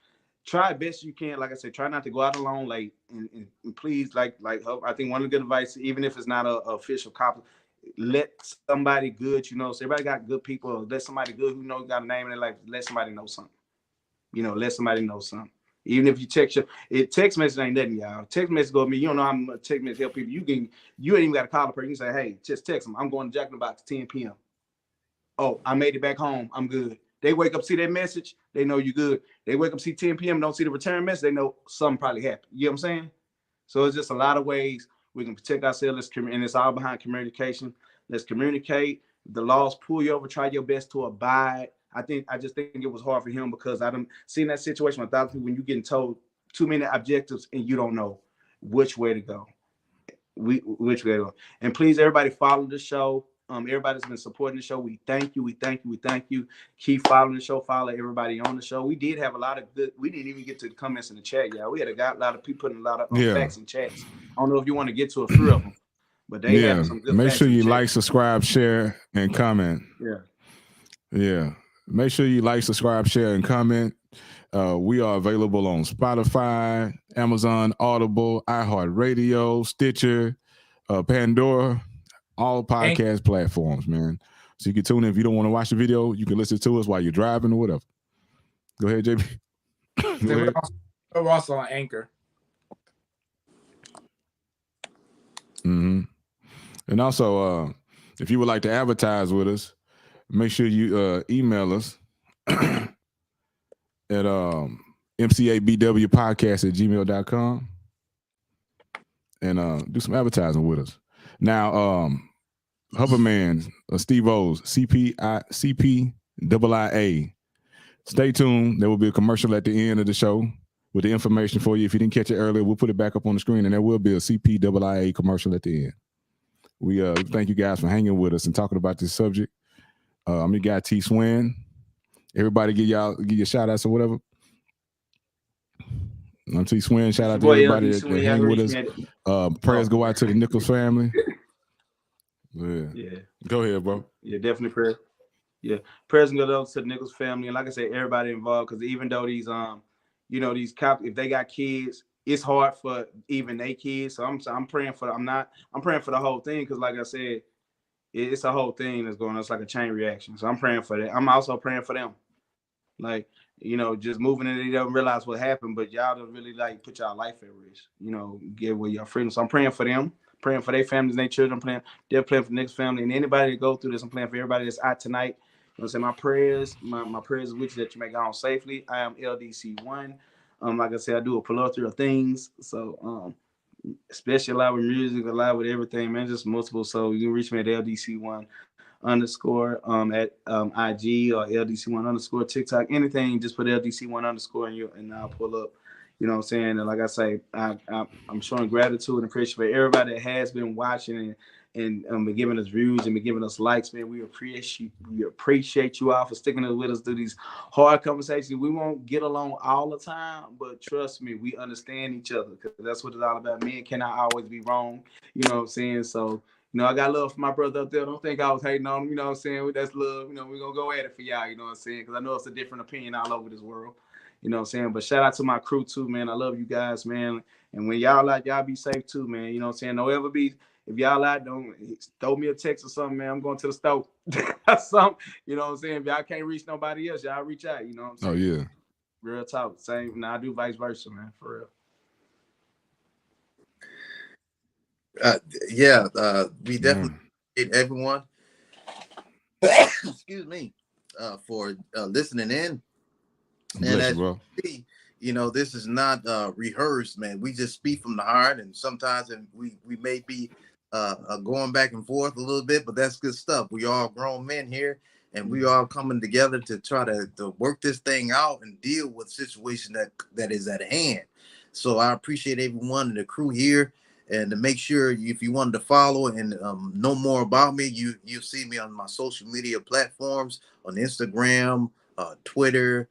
try best you can. Like I said, try not to go out alone late. And please, like I think one of the good advice, even if it's not a official cop, let somebody good, you know. So everybody got good people. Let somebody good who know got a name in their life. Let somebody know something. You know, let somebody know something. Even if you text text message ain't nothing, y'all. Text message go to me. You don't know I'm text message help people. You ain't even got to call a person. You say, hey, just text them. I'm going to Jack in the Box 10 p.m. Oh, I made it back home. I'm good. They wake up, see that message, they know you good. They wake up, see 10 p.m., don't see the return message, they know something probably happened. You know what I'm saying? So it's just a lot of ways we can protect ourselves, and it's all behind communication. Let's communicate. If the laws pull you over, try your best to abide. I just think it was hard for him because I done seen that situation with thousands of people when you're getting told too many objectives and you don't know which way to go. Which way to go. And please, everybody, follow the show. Everybody's been supporting the show. We thank you. We thank you. We thank you. Keep following the show. Follow everybody on the show. We did have a lot of good. We didn't even get to the comments in the chat, y'all. We had a lot of people putting a lot of facts in chats. I don't know if you want to get to a few of them, but they had some good. Make sure you like, subscribe, share, and comment. Yeah. Make sure you like, subscribe, share, and comment. We are available on Spotify, Amazon, Audible, iHeartRadio, Stitcher, Pandora, all podcast platforms, man. So you can tune in. If you don't want to watch the video, you can listen to us while you're driving or whatever. Go ahead, JB. We're also on Anchor. Mm-hmm. And also, if you would like to advertise with us, make sure you email us at MCABW Podcast at gmail.com and do some advertising with us. Now, Hubberman, Steve O's, CPIIA. Stay tuned. There will be a commercial at the end of the show with the information for you. If you didn't catch it earlier, we'll put it back up on the screen, and there will be a CPIIA commercial at the end. We thank you guys for hanging with us and talking about this subject. I'm your guy T Swin. Everybody give your shout outs or whatever. I'm T Swin. Shout out to everybody that hang with us. Prayers go out to the Nichols family. Yeah. Go ahead, bro. Yeah, definitely prayers. Yeah, prayers go out to the Nichols family, and like I said, everybody involved. Because even though these these cops, if they got kids, it's hard for even their kids. So I'm praying for. I'm praying for the whole thing because, like I said, it's a whole thing that's going on. It's like a chain reaction. So I'm praying for that. I'm also praying for them. Like, just moving and they don't realize what happened, but y'all don't really like put y'all life at risk. Give away your freedom. So I'm praying for them, praying for their families and their children. They're praying for the next family and anybody that go through this. I'm praying for everybody that's out tonight. My prayers, my prayers with you that you make it home safely. I am LDC1. Like I said, I do a plethora of things. So especially a lot with music, a lot with everything, man. Just multiple. So you can reach me at LDC1 underscore at IG or LDC1 underscore TikTok, anything, just put LDC1 underscore and I'll pull up. You know what I'm saying? And like I say, I'm showing gratitude and appreciation for everybody that has been watching and been giving us views and been giving us likes, man. We appreciate you all for sticking with us through these hard conversations. We won't get along all the time, but trust me, we understand each other because that's what it's all about. Men cannot always be wrong. You know what I'm saying? So, I got love for my brother up there. Don't think I was hating on him. You know what I'm saying? That's love. We're going to go at it for y'all. You know what I'm saying? Because I know it's a different opinion all over this world. You know what I'm saying? But shout out to my crew too, man. I love you guys, man. And when y'all be safe too, man. You know what I'm saying? Don't ever be if y'all out, don't throw me a text or something, man. I'm going to the store. Something, you know what I'm saying? If y'all can't reach nobody else, y'all reach out, you know what I'm saying? Oh, yeah. Real talk. Same. Now I do vice versa, man, for real. We definitely appreciate everyone. Excuse me, for listening in. Bless you, bro. You know, this is not rehearsed, man. We just speak from the heart, and sometimes we may be going back and forth a little bit, but that's good stuff. We all grown men here, and we all coming together to try to work this thing out and deal with situation that is at hand. So I appreciate everyone and the crew here. And to make sure, if you wanted to follow and know more about me, you'll see me on my social media platforms on Instagram, Twitter,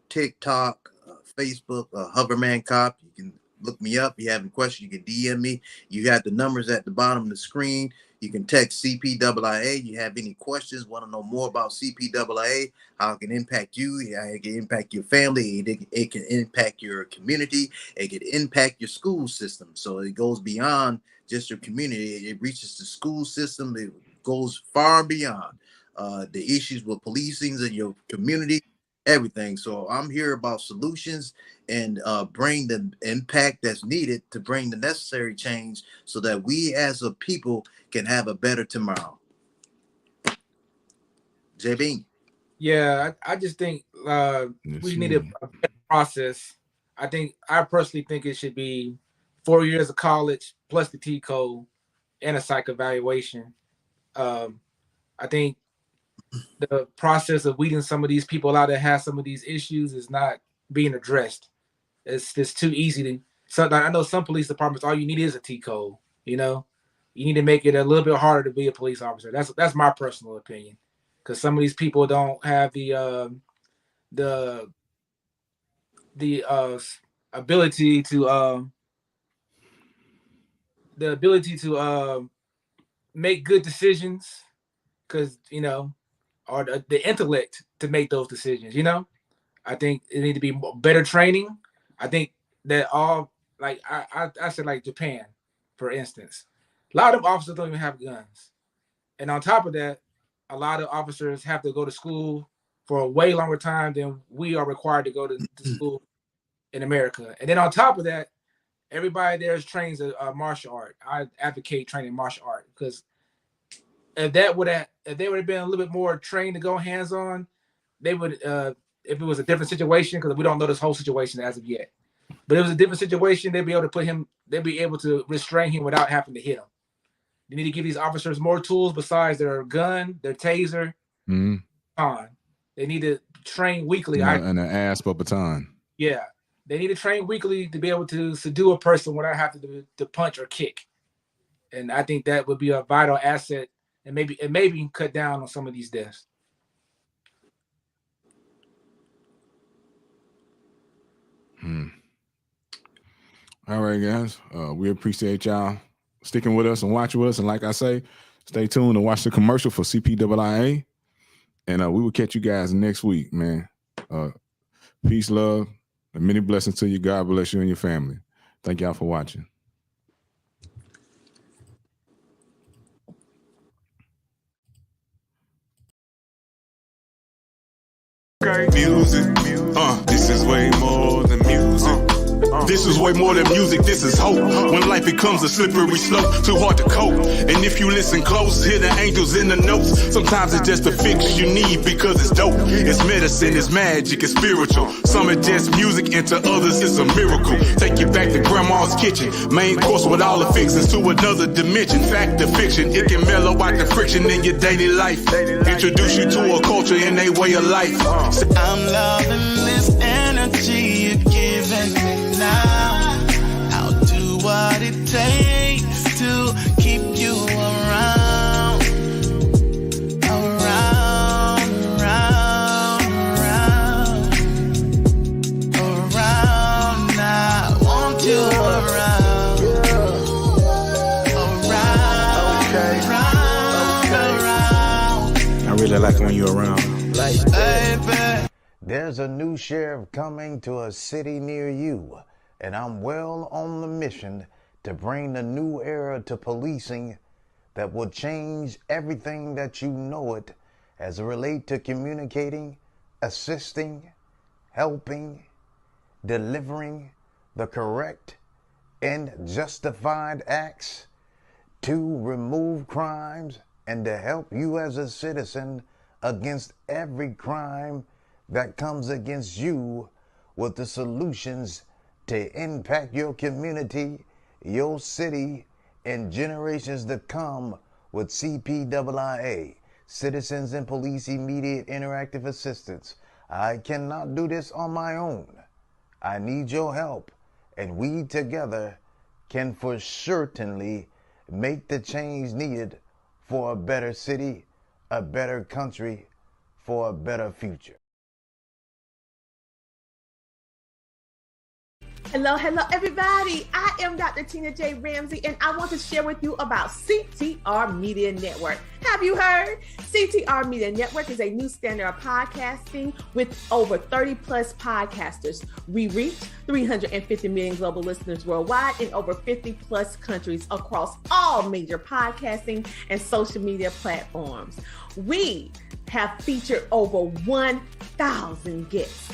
TikTok, Facebook, Hoverman Cop. You can look me up. If you have any questions, you can DM me. You got the numbers at the bottom of the screen. You can text CPAA. You have any questions, want to know more about CPAA, how it can impact you, how it can impact your family, it can impact your community, it can impact your school system. So it goes beyond just your community. It reaches the school system. It goes far beyond the issues with policing in your community, everything. So I'm here about solutions and bring the impact that's needed to bring the necessary change so that we as a people can have a better tomorrow. JB. Yeah, I just think we need a better process. I personally think it should be 4 years of college plus the T code and a psych evaluation. I think the process of weeding some of these people out that have some of these issues is not being addressed. It's just too easy to. So I know some police departments, all you need is a T code. You know, you need to make it a little bit harder to be a police officer. That's my personal opinion, because some of these people don't have the ability to make good decisions, because or the intellect to make those decisions. I think it need to be better training. I think that all, like I said, like Japan, for instance, a lot of officers don't even have guns. And on top of that, a lot of officers have to go to school for a way longer time than we are required to go to school in America. And then on top of that, everybody there is trained a martial art. I advocate training martial art, because if they would have been a little bit more trained to go hands-on, they would, if it was a different situation, because we don't know this whole situation as of yet. But if it was a different situation, they'd be able to restrain him without having to hit him. You need to give these officers more tools besides their gun, their taser, baton. They need to train weekly. And an ASP baton. Yeah. They need to train weekly to be able to subdue a person without having to punch or kick. And I think that would be a vital asset, and maybe cut down on some of these deaths. All right, guys. We appreciate y'all sticking with us and watching with us. And like I say, stay tuned and watch the commercial for CPAA. And we will catch you guys next week, man. Peace, love, and many blessings to you. God bless you and your family. Thank y'all for watching. Music, this is way more than music. This is way more than music, this is hope. When life becomes a slippery slope, too hard to cope. And if you listen close, hear the angels in the notes. Sometimes it's just a fix you need because it's dope. It's medicine, it's magic, it's spiritual. Some are just music, and to others it's a miracle. Take you back to grandma's kitchen, main course with all the fixings to another dimension. Fact or fiction, it can mellow out the friction in your daily life. Introduce you to a culture and a way of life. I'm loving this energy you're giving me now. I'll do what it takes to keep you around. I want you around. I really like when you're around. Baby. There's a new sheriff coming to a city near you, and I'm well on the mission to bring the new era to policing that will change everything that you know it as it relates to communicating, assisting, helping, delivering the correct and justified acts to remove crimes and to help you as a citizen against every crime that comes against you with the solutions to impact your community, your city, and generations to come with CPIIA, Citizens and Police Immediate Interactive Assistance. I cannot do this on my own. I need your help, and we together can for certainly make the change needed for a better city, a better country, for a better future. Hello, everybody. I am Dr. Tina J. Ramsey, and I want to share with you about CTR Media Network. Have you heard? CTR Media Network is a new standard of podcasting with over 30 plus podcasters. We reach 350 million global listeners worldwide in over 50 plus countries across all major podcasting and social media platforms. We have featured over 1,000 guests.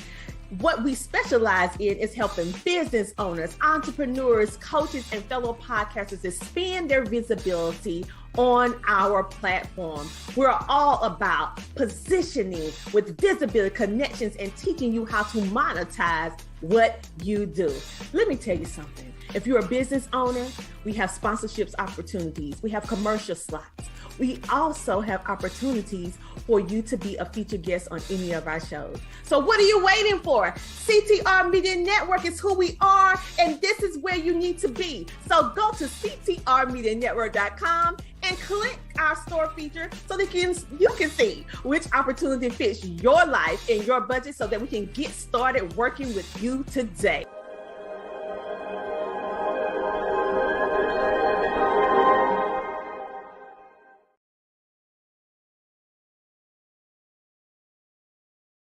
What we specialize in is helping business owners, entrepreneurs, coaches, and fellow podcasters expand their visibility on our platform. We're all about positioning with visibility, connections, and teaching you how to monetize what you do. Let me tell you something. If you're a business owner, we have sponsorships opportunities. We have commercial slots. We also have opportunities for you to be a featured guest on any of our shows. So what are you waiting for? CTR Media Network is who we are, and this is where you need to be. So go to ctrmedianetwork.com and click our store feature so that you can see which opportunity fits your life and your budget so that we can get started working with you today.